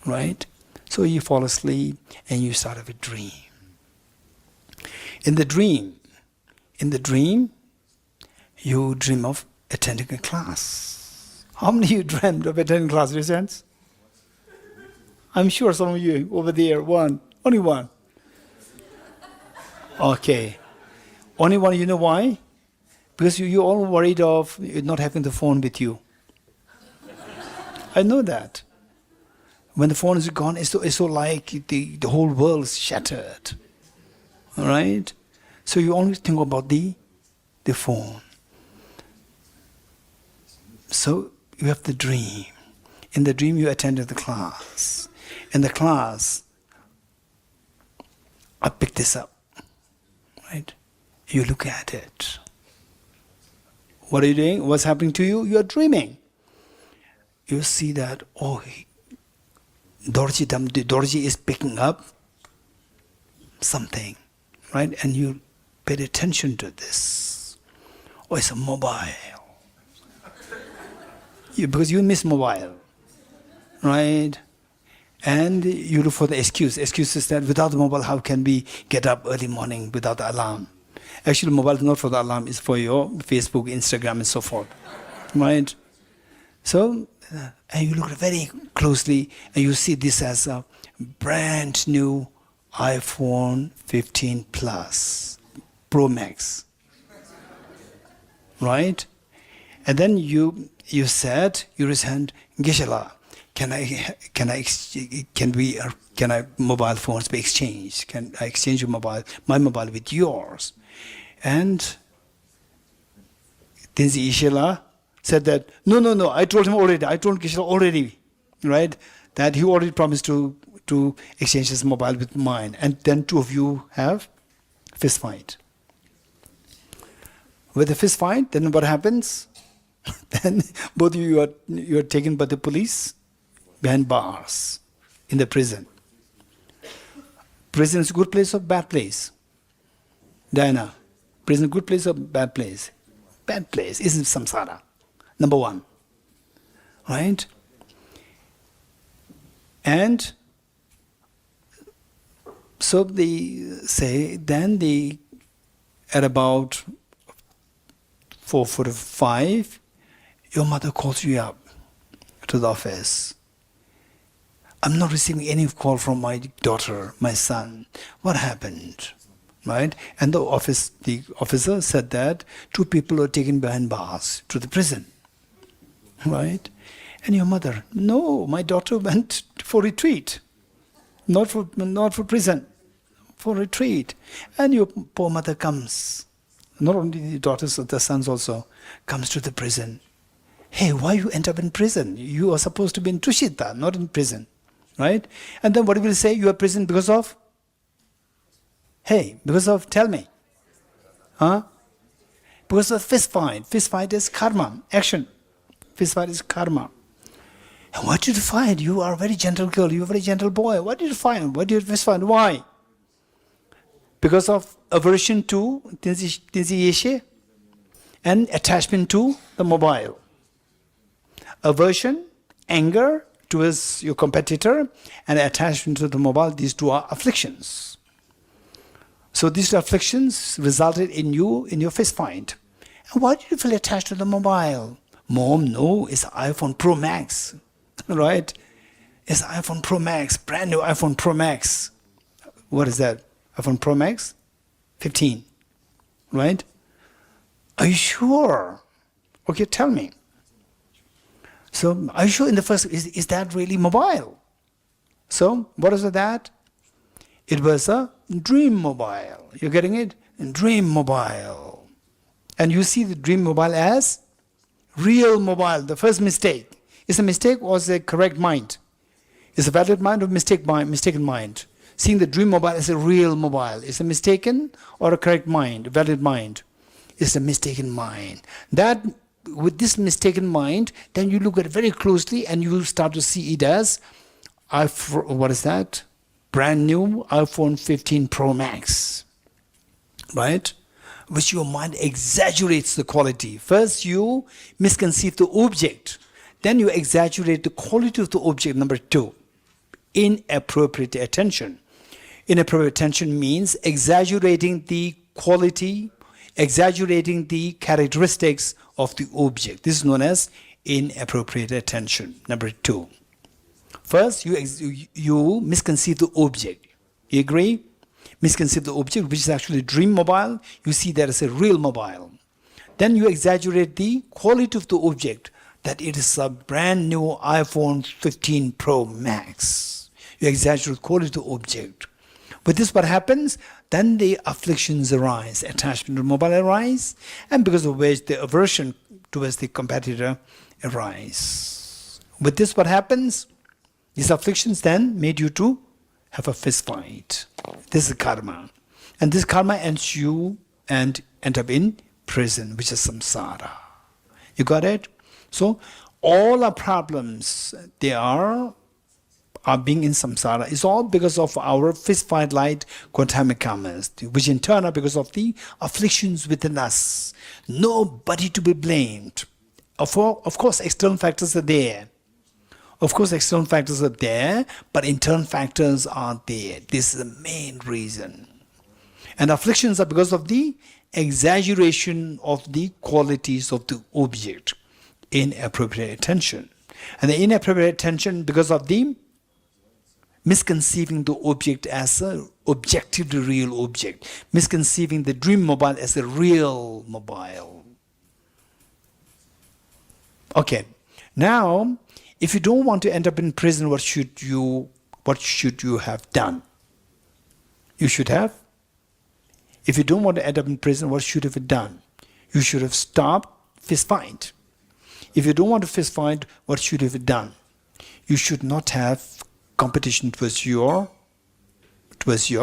S1: right? So you fall asleep and you start with a dream. In the dream, you dream of attending a class. How many of you dreamed of attending class? Raise your hands. I'm sure some of you over there, one, only one. Okay. Only one, you know why? Because you're all worried of not having the phone with you. I know that. When the phone is gone, it's so like the whole world is shattered. All right? So you only think about the phone. So you have the dream. In the dream, you attended the class. In the class, I pick this up. Right? You look at it. What are you doing? What's happening to you? You are dreaming. You see that, Dorji is picking up something, right? And you paid attention to this. Oh, it's a mobile. Because you miss mobile, right? And you look for the excuse. Excuse is that without the mobile, how can we get up early morning without the alarm? Actually, mobile is not for the alarm, it's for your Facebook, Instagram, and so forth, right? So, and you look very closely, and you see this as a brand new iPhone 15 Plus Pro Max, right? And then you said, you raised hand, Geshe, can I mobile phones be exchanged? Can I exchange my mobile with yours? And Tenzin Yeshe said that, no, I told him already, I told Geshe already, right? That he already promised to exchange his mobile with mine. And then two of you have fist fight. With the fist fight, then what happens? Then both of you are taken by the police behind bars in the prison. Prison is a good place or bad place? Diana, prison is a good place or bad place? Bad place. Isn't samsara. Number one. Right? And so they say, then at about 4:45, your mother calls you up to the office. I'm not receiving any call from my daughter, my son. What happened? Right? And the officer said that 2 people are taken behind bars to the prison. Right? And your mother, no, my daughter went for retreat. Not for prison, for retreat. And your poor mother comes. Not only the daughters, the sons also, comes to the prison. Hey, why you end up in prison? You are supposed to be in Tushita, not in prison. Right? And then what will you say? You are in prison because of? Hey, because of, tell me. Huh? Because of fist fight. Fist fight is karma, action. Fist fight is karma. And what did you find? You are a very gentle girl, you are a very gentle boy. What did you find? What did you fist find? Why? Because of aversion to Tenzin Yeshe and attachment to the mobile. Aversion, anger towards your competitor, and attachment to the mobile, these 2 are afflictions. So these 2 afflictions resulted in your fist fight. And why did you feel attached to the mobile? Mom, no, it's iPhone Pro Max, right? It's iPhone Pro Max, brand new iPhone Pro Max. What is that? iPhone Pro Max? 15, right? Are you sure? Okay, tell me. So, are you sure in the first, is that really mobile? So, what is that? It was a dream mobile. You're getting it? Dream mobile. And you see the dream mobile as real mobile. The first mistake. Is a mistake or is a correct mind? Is a valid mind or mistaken mind? Seeing the dream mobile as a real mobile. Is a mistaken or a correct mind, a valid mind? It's a mistaken mind. That, with this mistaken mind, then you look at it very closely and you will start to see it as, what is that? Brand new iPhone 15 Pro Max, right? Which your mind exaggerates the quality. First you misconceive the object, then you exaggerate the quality of the object. Number 2, inappropriate attention. Inappropriate attention means exaggerating the quality, exaggerating the characteristics of the object. This is known as inappropriate attention. Number 2. First, you misconceive the object. You agree? Misconceive the object, which is actually a dream mobile. You see that as a real mobile. Then you exaggerate the quality of the object, that it is a brand new iPhone 15 Pro Max. You exaggerate the quality of the object. With this, what happens? Then the afflictions arise, attachment to the mobile arise, and because of which the aversion towards the competitor arise. With this, what happens? These afflictions then made you to have a fist fight. This is karma. And this karma ends you and end up in prison, which is samsara. You got it? So all our problems, they are being in samsara, is all because of our fist fight light quantamic karmas, which in turn are because of the afflictions within us. Nobody to be blamed. Of course, external factors are there. Of course, external factors are there, but internal factors are there. This is the main reason. And afflictions are because of the exaggeration of the qualities of the object, inappropriate attention. And the inappropriate attention because of the misconceiving the object as an objectively real object, misconceiving the dream mobile as a real mobile. Okay, now, if you don't want to end up in prison, what should you have done? You should have. If you don't want to end up in prison, what should you have done? You should have stopped fist fight. If you don't want to fist fight, what should you have done? You should not have competition towards your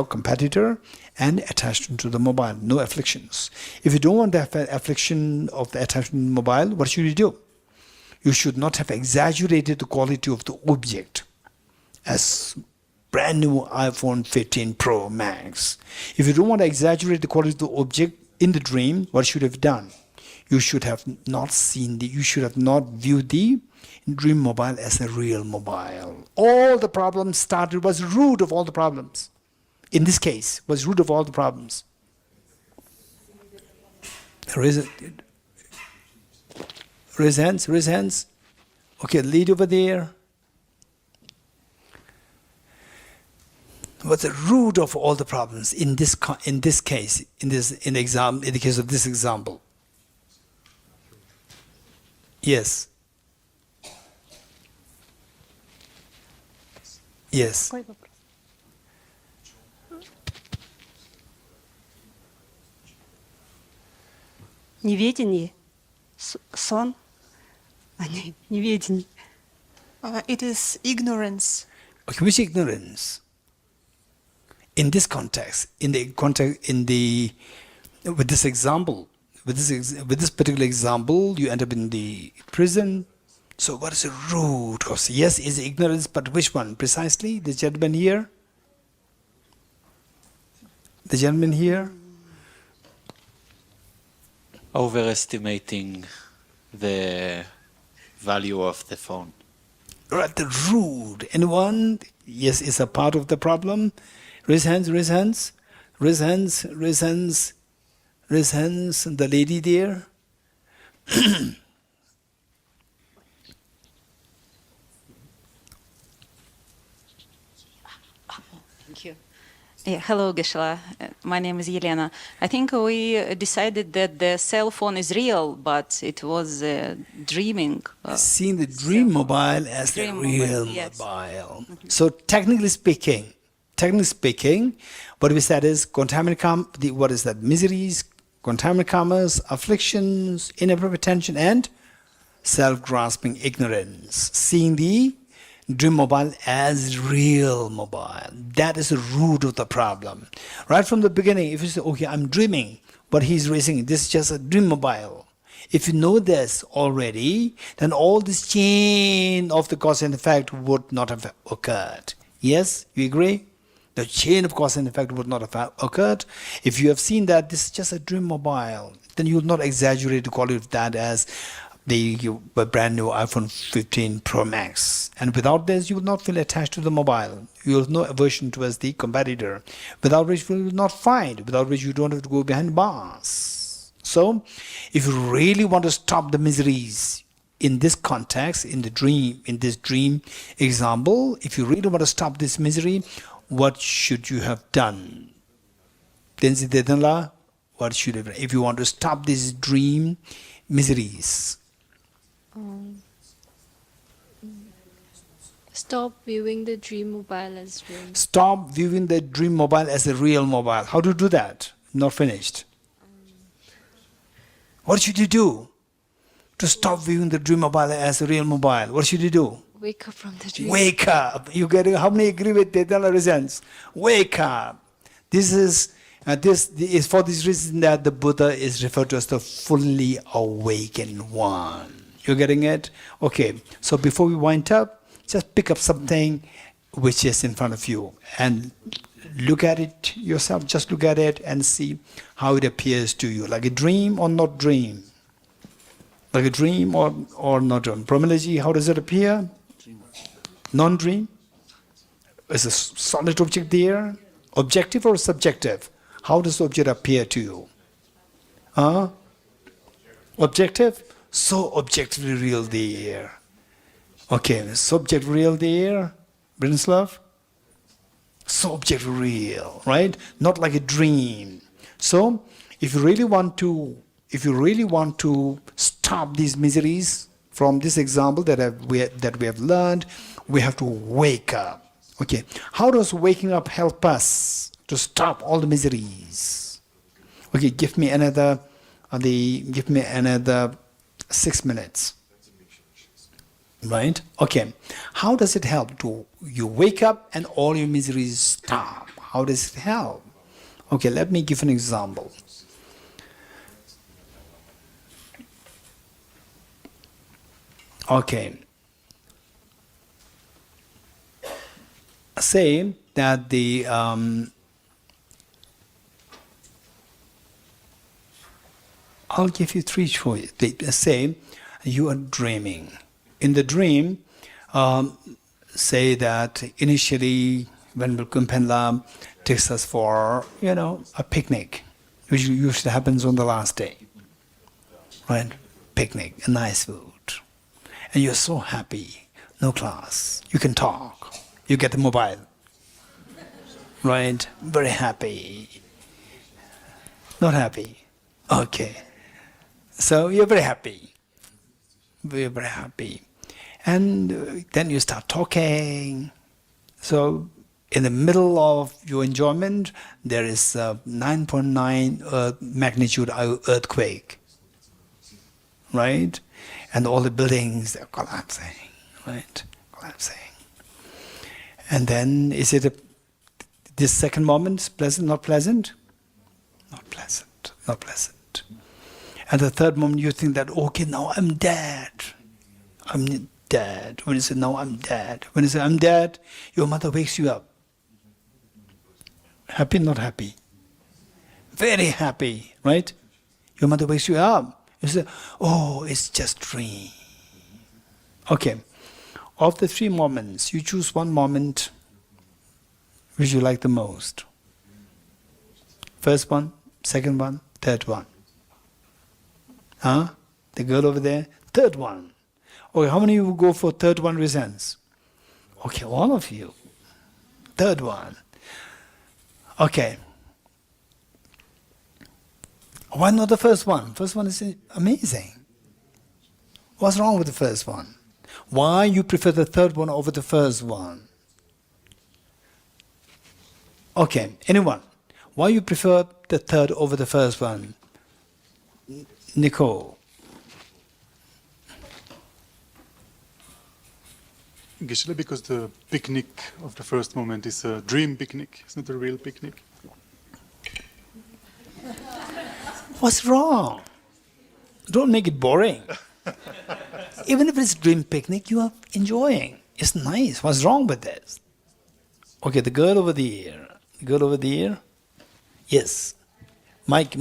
S1: competitor and attachment to the mobile. No afflictions. If you don't want to have an affliction of the attachment to the mobile, what should you do? You should not have exaggerated the quality of the object as brand new iPhone 15 Pro Max. If you don't want to exaggerate the quality of the object in the dream, what should you have done? You should have not viewed the dream mobile as a real mobile. All the problems started, was the root of all the problems. In this case, was root of all the problems. Raise hands. Okay, lead over there. What's the root of all the problems in the case of this example? Yes. Yes.
S3: Неведение, сон, неведение.
S17: It is ignorance.
S1: Okay, which ignorance? In this context, with this example, with this particular example, you end up in the prison. So what is the root cause? Yes, is ignorance, but which one precisely? The gentleman here? The gentleman here?
S5: Overestimating the value of the phone.
S1: Right, the root. Anyone? Yes, is a part of the problem. Raise hands. The lady there.
S19: Thank you. Yeah, hello, Geshe. My name is Yelena. I think we decided that the cell phone is real, but it was dreaming.
S1: Seeing the dream mobile as the real mobile. So technically speaking, what we said is what is that? Miseries, contaminant karmas, afflictions, inappropriate attention, and self-grasping ignorance. Seeing the dream mobile as real mobile. That is the root of the problem. Right from the beginning, if you say, okay, I'm dreaming, but he's raising, this is just a dream mobile. If you know this already, then all this chain of the cause and effect would not have occurred. Yes, you agree? The chain of cause and effect would not have occurred. If you have seen that this is just a dream mobile, then you will not exaggerate the quality of that as the brand new iPhone 15 Pro Max. And without this, you will not feel attached to the mobile. You will have no aversion towards the competitor. Without which you will not fight. Without which you don't have to go behind bars. So, if you really want to stop the miseries in this context, in this dream example, if you really want to stop this misery, what should you have done? Tenzi Dedanla, what should you have done? If you want to stop these dream miseries.
S16: Stop viewing the dream mobile as real.
S1: Stop viewing the dream mobile as a real mobile. How to do that? Not finished. What should you do to stop viewing the dream mobile as a real mobile? What should you do?
S16: Wake up from the dream.
S1: Wake up. You get it? How many agree with Dedala reasons? Wake up. This is for this reason that the Buddha is referred to as the fully awakened one. You're getting it? Okay. So before we wind up, just pick up something which is in front of you and look at it yourself. Just look at it and see how it appears to you. Like a dream or not dream? Like a dream or not dream? Brahmalaji, how does it appear? Non-dream? Is a solid object there? Objective or subjective? How does the object appear to you? Objective? So objectively real there. Okay, subject real there, Brinislav? So object real, right? Not like a dream. So, if you really want to stop these miseries from this example that we have learned, we have to wake up. Okay, how does waking up help us to stop all the miseries? Okay, give me another 6 minutes. Right? Okay. How does it help to you wake up and all your miseries stop? How does it help? Okay, let me give an example. Okay. Say that I'll give you 3 choices. Say you are dreaming. In the dream, say that initially Venerable Kumpenla takes us for, a picnic, which usually happens on the last day. Right? Picnic, a nice food. And you're so happy. No class. You can talk. You get the mobile. Right? Very happy. Not happy. Okay. So you're very happy. Very, very happy. And then you start talking. So in the middle of your enjoyment, there is a 9.9 magnitude earthquake. Right? And all the buildings are collapsing. Right? Collapsing. And then is it this second moment pleasant, not pleasant? Not pleasant. Not pleasant. And the third moment you think that, okay, now I'm dead. I'm dead. When you say, no, I'm dead. When you say, I'm dead, your mother wakes you up. Happy, not happy? Very happy, right? Your mother wakes you up. You say, oh, it's just dream. Okay. Of the 3 moments, you choose one moment which you like the most. First one, second one, third one. Huh? The girl over there, third one. Okay, how many of you go for third one reasons? Okay, all of you. Third one. Okay. Why not the first one? First one is amazing. What's wrong with the first one? Why you prefer the third one over the first one? Okay, anyone? Why you prefer the third over the first one? Nicole.
S12: Geshe, because the picnic of the first moment is a dream picnic. It's not a real picnic.
S1: What's wrong? Don't make it boring. Even if it's dream picnic, you are enjoying. It's nice. What's wrong with this? Okay, the girl over there. The girl over there? Yes. Mike.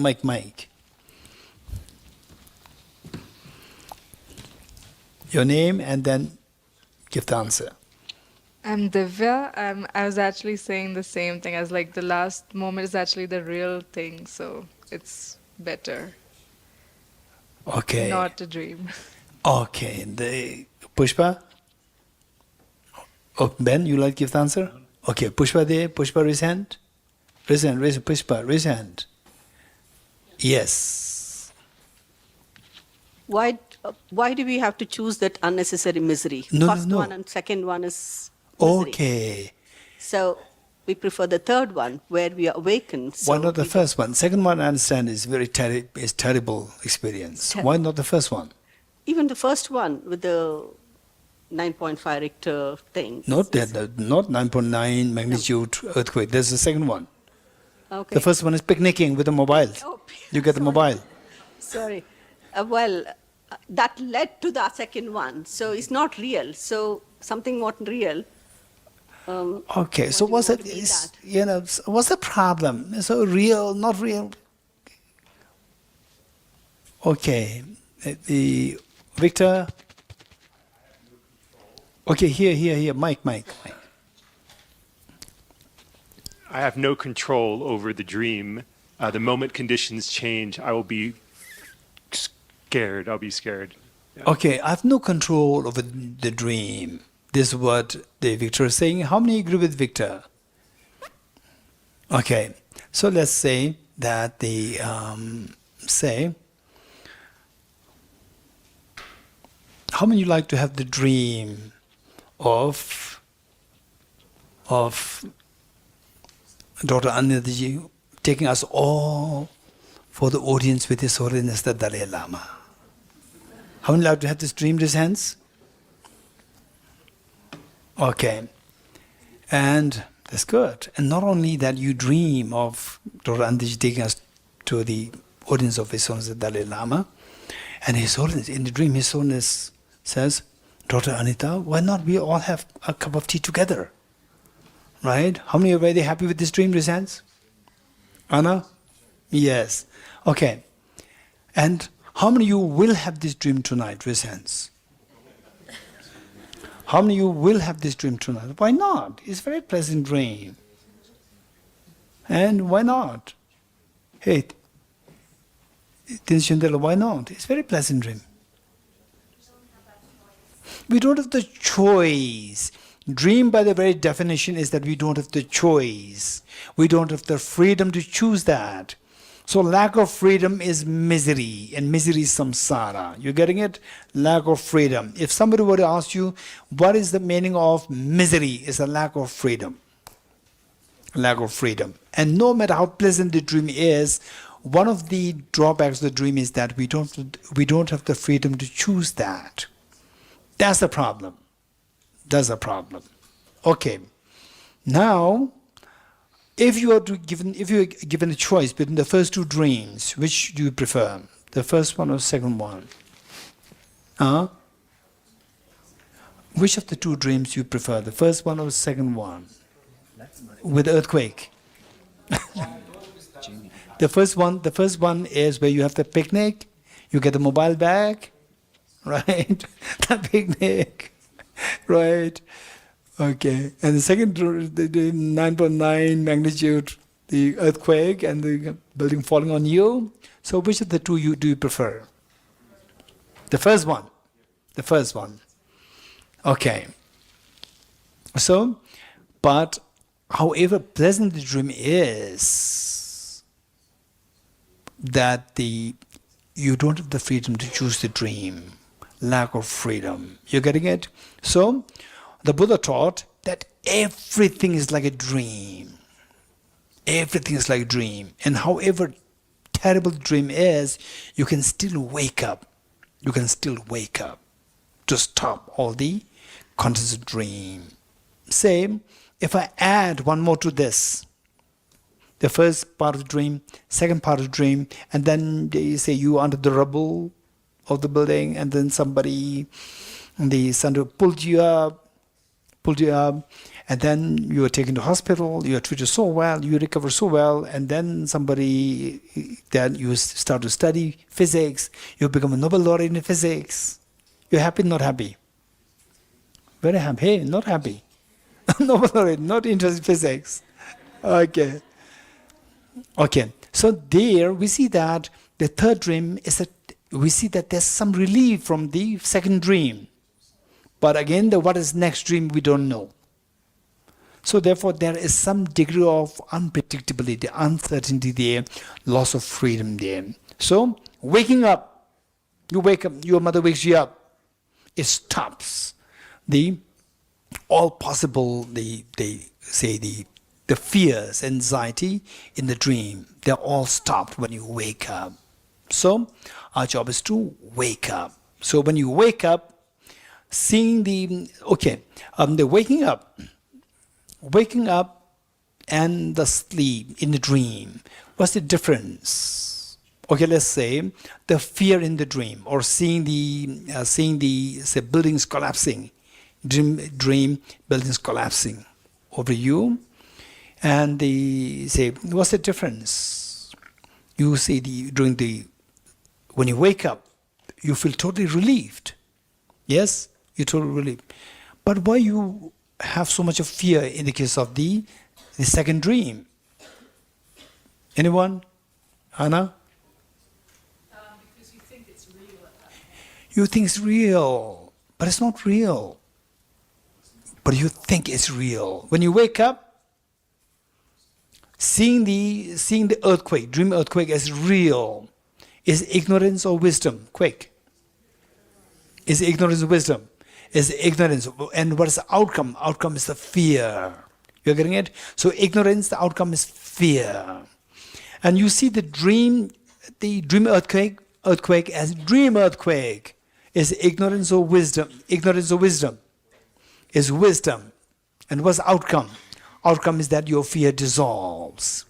S1: Your name and then give the answer.
S13: I'm Divya. I was actually saying the same thing as like the last moment is actually the real thing, so it's better.
S1: Okay.
S2: Not a dream.
S1: Okay. The Pushpa? Oh, Ben, you like to give the answer? Okay, Pushpa there. Pushpa, raise hand. Raise hand, raise Pushpa, raise hand. Yes.
S20: Why do we have to choose that unnecessary misery?
S1: No,
S20: First
S1: no.
S20: one and second one is misery.
S1: Okay.
S20: So we prefer the third one where we are awakened. So
S1: Why not the first one? Second one, I understand, is very terrible experience. Why not the first one?
S20: even the first one with the 9.5 Richter thing.
S1: Not 9.9 magnitude earthquake. There's the second one.
S20: Okay.
S1: The first one is picnicking with a mobile.
S20: Oh,
S1: You get the mobile.
S20: Sorry. That led to the second one. So it's not real. So something not real.
S1: Okay, so what's it? What's the problem? So real, not real. Okay, the Victor. Okay, here, Mike.
S14: I have no control over the dream. The moment conditions change, I will be scared. I'll be scared. Yeah.
S1: Okay, I have no control over the dream. This is what the Victor is saying. How many agree with Victor? Okay, so let's say that the how many like to have the dream of Dr. Anandaji taking us all for the audience with His Holiness the Dalai Lama? How many like to have this dream? Raise hands. Okay, and that's good. And not only that, you dream of Dr. Anandaji taking us to the audience of His Holiness the Dalai Lama, and His Holiness, in the dream, His Holiness says, Dr. Anita, why not we all have a cup of tea together? Right? How many are very happy with this dream? Raise hands. Anna? Yes. Okay. And how many of you will have this dream tonight? Raise hands. How many of you will have this dream tonight? Why not? It's a very pleasant dream. And why not? Hey, Tinshundela, why not? It's a very pleasant dream. We don't have the choice. Dream, by the very definition, is that we don't have the choice. We don't have the freedom to choose that. So lack of freedom is misery, and misery is samsara. You getting it? Lack of freedom. If somebody were to ask you, what is the meaning of misery? It's a lack of freedom. Lack of freedom. And no matter how pleasant the dream is, one of the drawbacks of the dream is that we don't have the freedom to choose that. That's the problem. That's the problem. Okay. Now, if you are given a choice between the first two dreams, which do you prefer? The first one or the second one? Which of the two dreams do you prefer? The first one or the second one? With the earthquake. The first one is where you have the picnic, you get the mobile back, right? The picnic, right? Okay. And the second, the 9.9 magnitude, the earthquake and the building falling on you. So which of the two do you prefer? The first one. The first one. Okay. So, but however pleasant the dream is, that you don't have the freedom to choose the dream. Lack of freedom. You're getting it? So, the Buddha taught that everything is like a dream. Everything is like a dream. And however terrible the dream is, you can still wake up. You can still wake up to stop all the contents of the dream. Same, if I add one more to this, the first part of the dream, second part of the dream, and then they say you are under the rubble of the building, and then somebody, the center pulled you up, and then you are taken to hospital, you are treated so well, you recover so well, and then you start to study physics, you become a Nobel laureate in physics. You're happy, not happy? Very happy. Hey, not happy. Nobel laureate, not interested in physics. Okay. Okay. So there we see that the third dream is we see that there's some relief from the second dream. But again, what is next dream, we don't know. So therefore, there is some degree of unpredictability, uncertainty there, loss of freedom there. So, waking up, you wake up, your mother wakes you up, it stops the all possible, they say the fears, anxiety in the dream. They're all stopped when you wake up. So, our job is to wake up. So when you wake up, seeing the waking up and the sleep in the dream, what's the difference? Okay, let's say the fear in the dream, or seeing the say buildings collapsing, dream buildings collapsing over you, and they say, what's the difference? You see when you wake up, you feel totally relieved. Yes, you're totally relieved. But why you have so much of fear in the case of the second dream? Anyone? Anna?
S2: Because you think it's real at that point.
S1: You think it's real, but it's not real. But you think it's real. When you wake up, seeing the earthquake, dream earthquake as real, is ignorance or wisdom? Quick. Is ignorance or wisdom? Is ignorance. And what is the outcome? Outcome is the fear. You're getting it? So ignorance, the outcome is fear. And you see the dream earthquake as dream earthquake. Is ignorance or wisdom? Ignorance or wisdom? Is wisdom. And what's the outcome? Outcome is that your fear dissolves.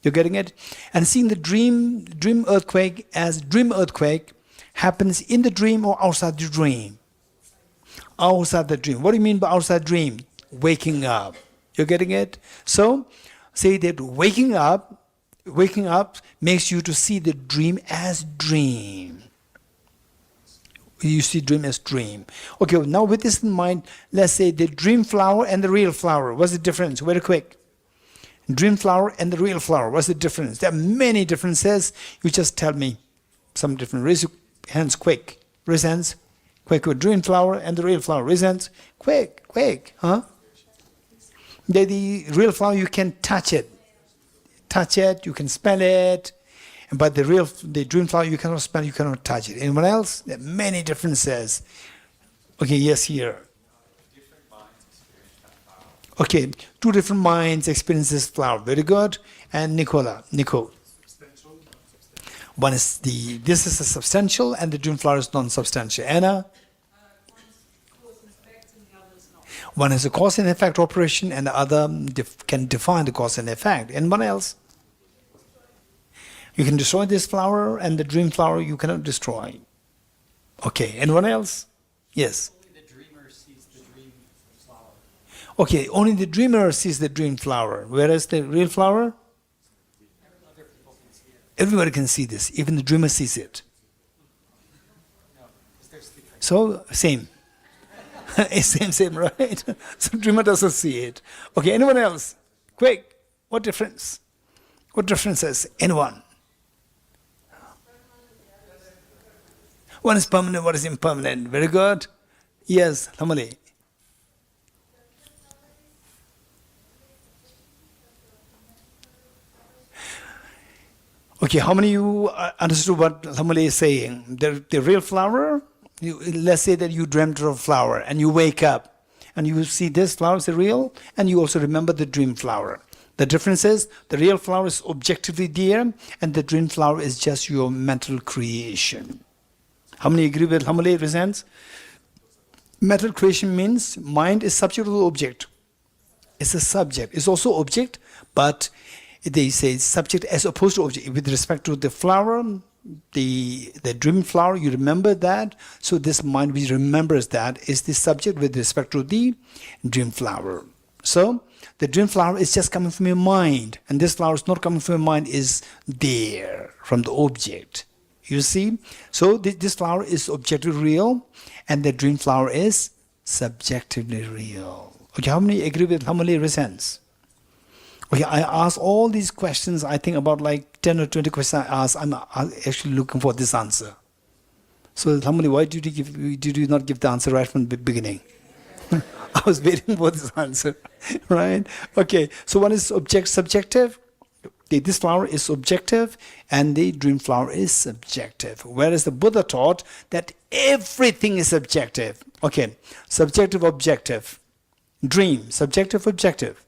S1: You're getting it? And seeing the dream earthquake as dream earthquake happens in the dream or outside the dream? Outside the dream. What do you mean by outside dream? Waking up. You're getting it? So, say that waking up makes you to see the dream as dream. You see dream as dream. Okay, now with this in mind, let's say the dream flower and the real flower. What's the difference? Very quick. Dream flower and the real flower. What's the difference? There are many differences. You just tell me some different. Raise your hands quick. Raise hands. Quick. Dream flower and the real flower. Raise hands. Quick. Huh? The real flower, you can touch it. You can smell it. But the dream flower, you cannot smell, you cannot touch it. Anyone else? There are many differences. Okay, yes, here. Okay, two different minds experience this flower. Very good. And Nico. One is this is a substantial, and the dream flower is non-substantial. Anna? One is a cause and effect operation, and the other can define the cause and effect. Anyone else? You can destroy this flower, and the dream flower you cannot destroy. Okay, anyone else? Yes.
S8: Only the dreamer sees the dream flower.
S1: Okay, only the dreamer sees the dream flower, whereas the real flower?
S8: Other people can see it.
S1: Everybody can see this, even the dreamer sees it.
S8: No, because they're sleeping.
S1: So, same. same, right? So dreamer doesn't see it. Okay, anyone else? Quick, what difference? What differences? Anyone? One is permanent, one is impermanent. Very good. Yes, Lamali. Okay, how many of you understood what Lamali is saying? The real flower, let's say that you dreamt of a flower and you wake up and you see this flower is real, and you also remember the dream flower. The difference is the real flower is objectively there, and the dream flower is just your mental creation. How many agree with Lamali resents? Mental creation means mind is subject to the object. It's a subject. It's also object, but they say subject as opposed to object. With respect to the flower, the dream flower, you remember that. So this mind which remembers that is the subject with respect to the dream flower. So the dream flower is just coming from your mind, and this flower is not coming from your mind, is there from the object. You see? So this flower is objectively real, and the dream flower is subjectively real. Okay, how many agree with Lamali resents? Okay, I asked all these questions, I think about like 10 or 20 questions I asked. I'm actually looking for this answer. So somebody, why did you not give the answer right from the beginning? I was waiting for this answer, right? Okay, so one is subjective. This flower is objective and the dream flower is subjective. Whereas the Buddha taught that everything is subjective. Okay, subjective, objective. Dream, subjective, objective.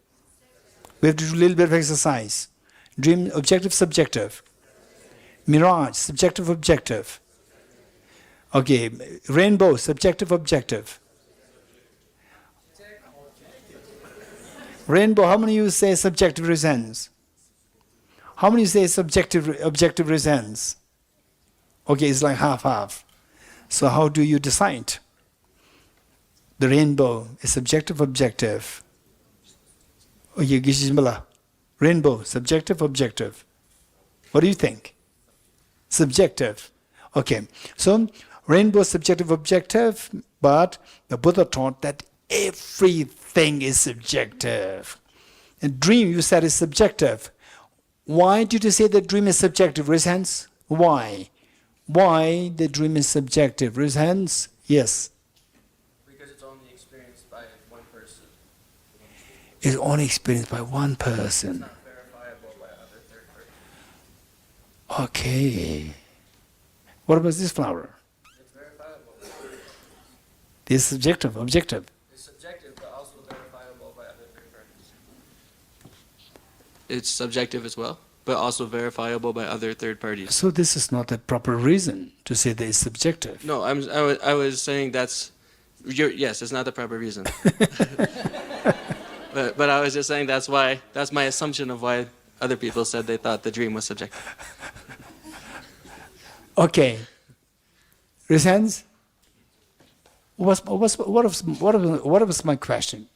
S1: We have to do a little bit of exercise. Dream, objective, subjective. Mirage, subjective, objective. Okay, rainbow, subjective, objective. Rainbow, how many of you say subjective resents? How many say subjective, objective resents? Okay, it's like half-half. So how do you decide? The rainbow is subjective, objective. Okay, Geshe, rainbow, subjective, objective. What do you think? Subjective. Okay, so rainbow, subjective, objective, but the Buddha taught that everything is subjective. A dream, you said, is subjective. Why did you say the dream is subjective? Raise hands. Why? Why the dream is subjective? Raise hands. Yes.
S21: Because it's only experienced by one person.
S1: It's only experienced by one person.
S21: It's not verifiable by other third parties.
S1: Okay. What about this flower?
S21: It's verifiable.
S1: This is subjective, objective.
S21: It's subjective, but also verifiable by other third parties.
S22: It's subjective as well, but also verifiable by other third parties.
S1: So this is not a proper reason to say that it's subjective.
S22: No, I was saying that's, yes, it's not the proper reason. but I was just saying that's my assumption of why other people said they thought the dream was subjective.
S1: Okay. Raise hands. What was my question?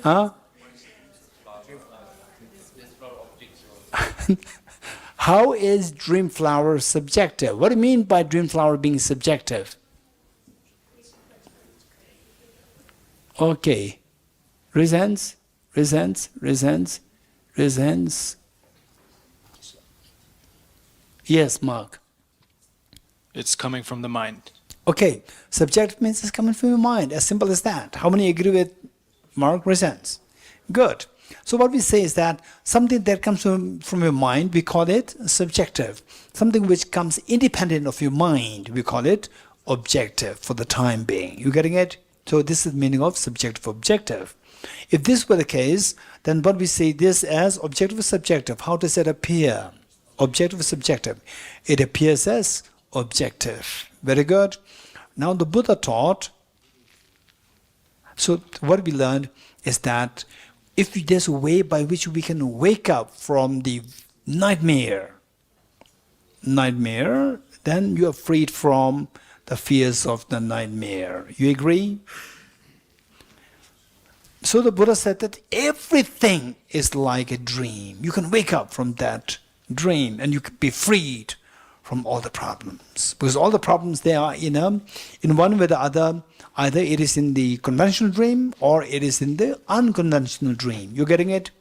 S1: Huh? How is dream flower subjective? What do you mean by dream flower being subjective? Okay. Raise hands. Raise hands. Raise hands. Raise hands. Yes, Mark.
S23: It's coming from the mind.
S1: Okay. Subjective means it's coming from your mind. As simple as that. How many agree with Mark? Raise hands. Good. So what we say is that something that comes from your mind, we call it subjective. Something which comes independent of your mind, we call it objective for the time being. You getting it? So this is the meaning of subjective, objective. If this were the case, then what we say this as objective or subjective. How does it appear? Objective or subjective? It appears as objective. Very good. Now the Buddha taught, so what we learned is that if there's a way by which we can wake up from the nightmare, then you are freed from the fears of the nightmare. You agree? So the Buddha said that everything is like a dream. You can wake up from that dream and you can be freed from all the problems. Because all the problems they are in one way or the other, either it is in the conventional dream or it is in the unconventional dream. You getting it?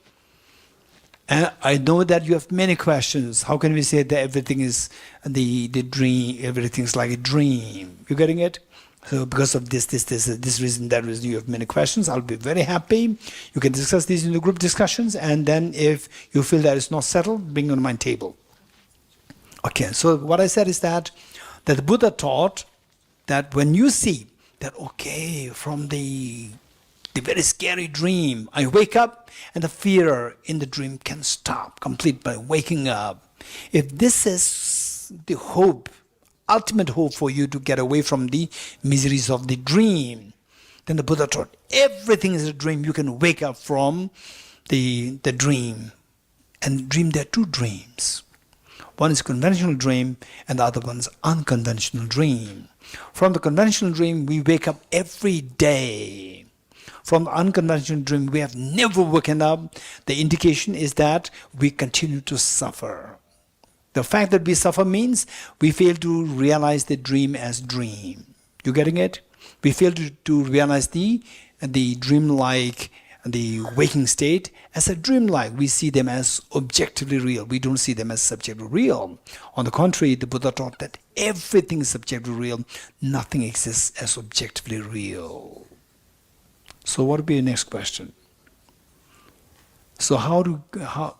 S1: And I know that you have many questions. How can we say that everything is the dream, everything is like a dream? You getting it? So because of this reason, that reason, you have many questions. I'll be very happy. You can discuss these in the group discussions, and then if you feel that it's not settled, bring it on my table. Okay, so what I said is that the Buddha taught that when you see that, okay, from the very scary dream, I wake up and the fear in the dream can stop complete by waking up. If this is the hope, ultimate hope for you to get away from the miseries of the dream, then the Buddha taught everything is a dream. You can wake up from the dream. And dream, there are two dreams. One is conventional dream and the other one is unconventional dream. From the conventional dream, we wake up every day. From the unconventional dream, we have never woken up. The indication is that we continue to suffer. The fact that we suffer means we fail to realize the dream as dream. You getting it? We fail to realize the dream like the waking state as a dream-like. We see them as objectively real. We don't see them as subjectively real. On the contrary, the Buddha taught that everything is subjectively real. Nothing exists as objectively real. So what would be your next question? So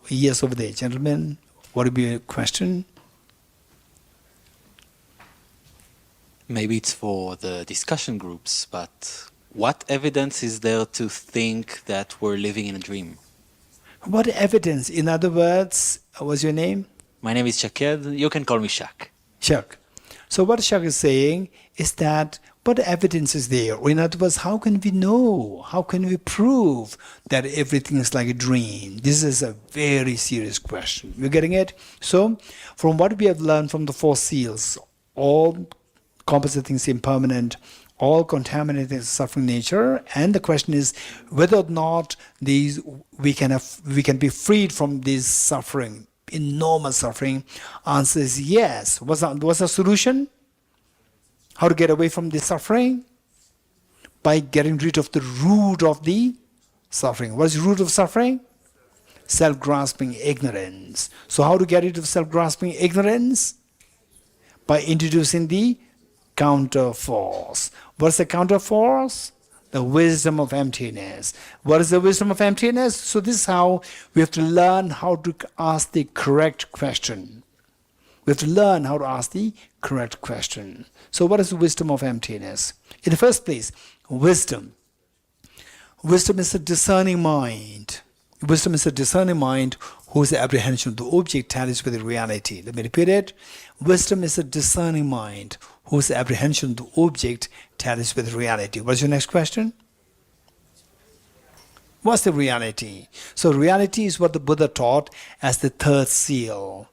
S1: yes, over there, gentlemen, what would be your question?
S4: Maybe it's for the discussion groups, but what evidence is there to think that we're living in a dream?
S1: What evidence? In other words, what's your name?
S4: My name is Shaked. You can call me Shak.
S1: Shak. So what Shak is saying is that what evidence is there? Or in other words, how can we know? How can we prove that everything is like a dream? This is a very serious question. You're getting it? So, from what we have learned from the four seals, all composite things impermanent, all contaminated suffering nature, and the question is whether or not we can be freed from this suffering, enormous suffering. Answer is yes. What's the solution? How to get away from this suffering? By getting rid of the root of the suffering. What is the root of suffering? Self-grasping ignorance. So how to get rid of self-grasping ignorance? By introducing the counter force. What's the counter force? The wisdom of emptiness. What is the wisdom of emptiness? So this is how we have to learn how to ask the correct question. We have to learn how to ask the correct question. So what is the wisdom of emptiness? In the first place, wisdom. Wisdom is a discerning mind. Wisdom is a discerning mind whose apprehension of the object tallies with the reality. Let me repeat it. Wisdom is a discerning mind whose apprehension of the object tallies with reality. What's your next question? What's the reality? So reality is what the Buddha taught as the third seal.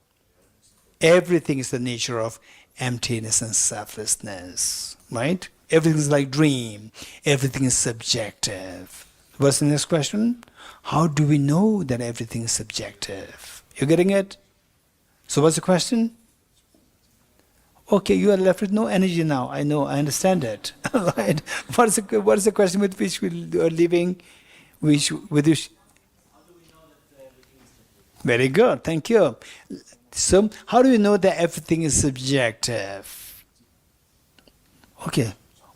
S1: Everything is the nature of emptiness and selflessness, right? Everything is like dream. Everything is subjective. What's the next question? How do we know that everything is subjective? You getting it? So what's the question? Okay, you are left with no energy now. I know, I understand it. Right? What is the question with which we are living? Very good, thank you. So, how do we know that everything is subjective? Okay,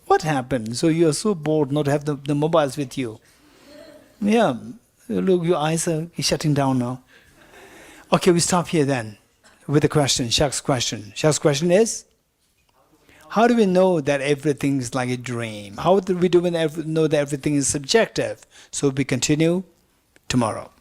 S1: what happened? So you are so bored not to have the mobiles with you. Yeah, look, your eyes are shutting down now. Okay, we stop here then with the question, Shak's question. Shak's question is, how do we know that everything is like a dream? How do we know that everything is subjective? So we continue tomorrow.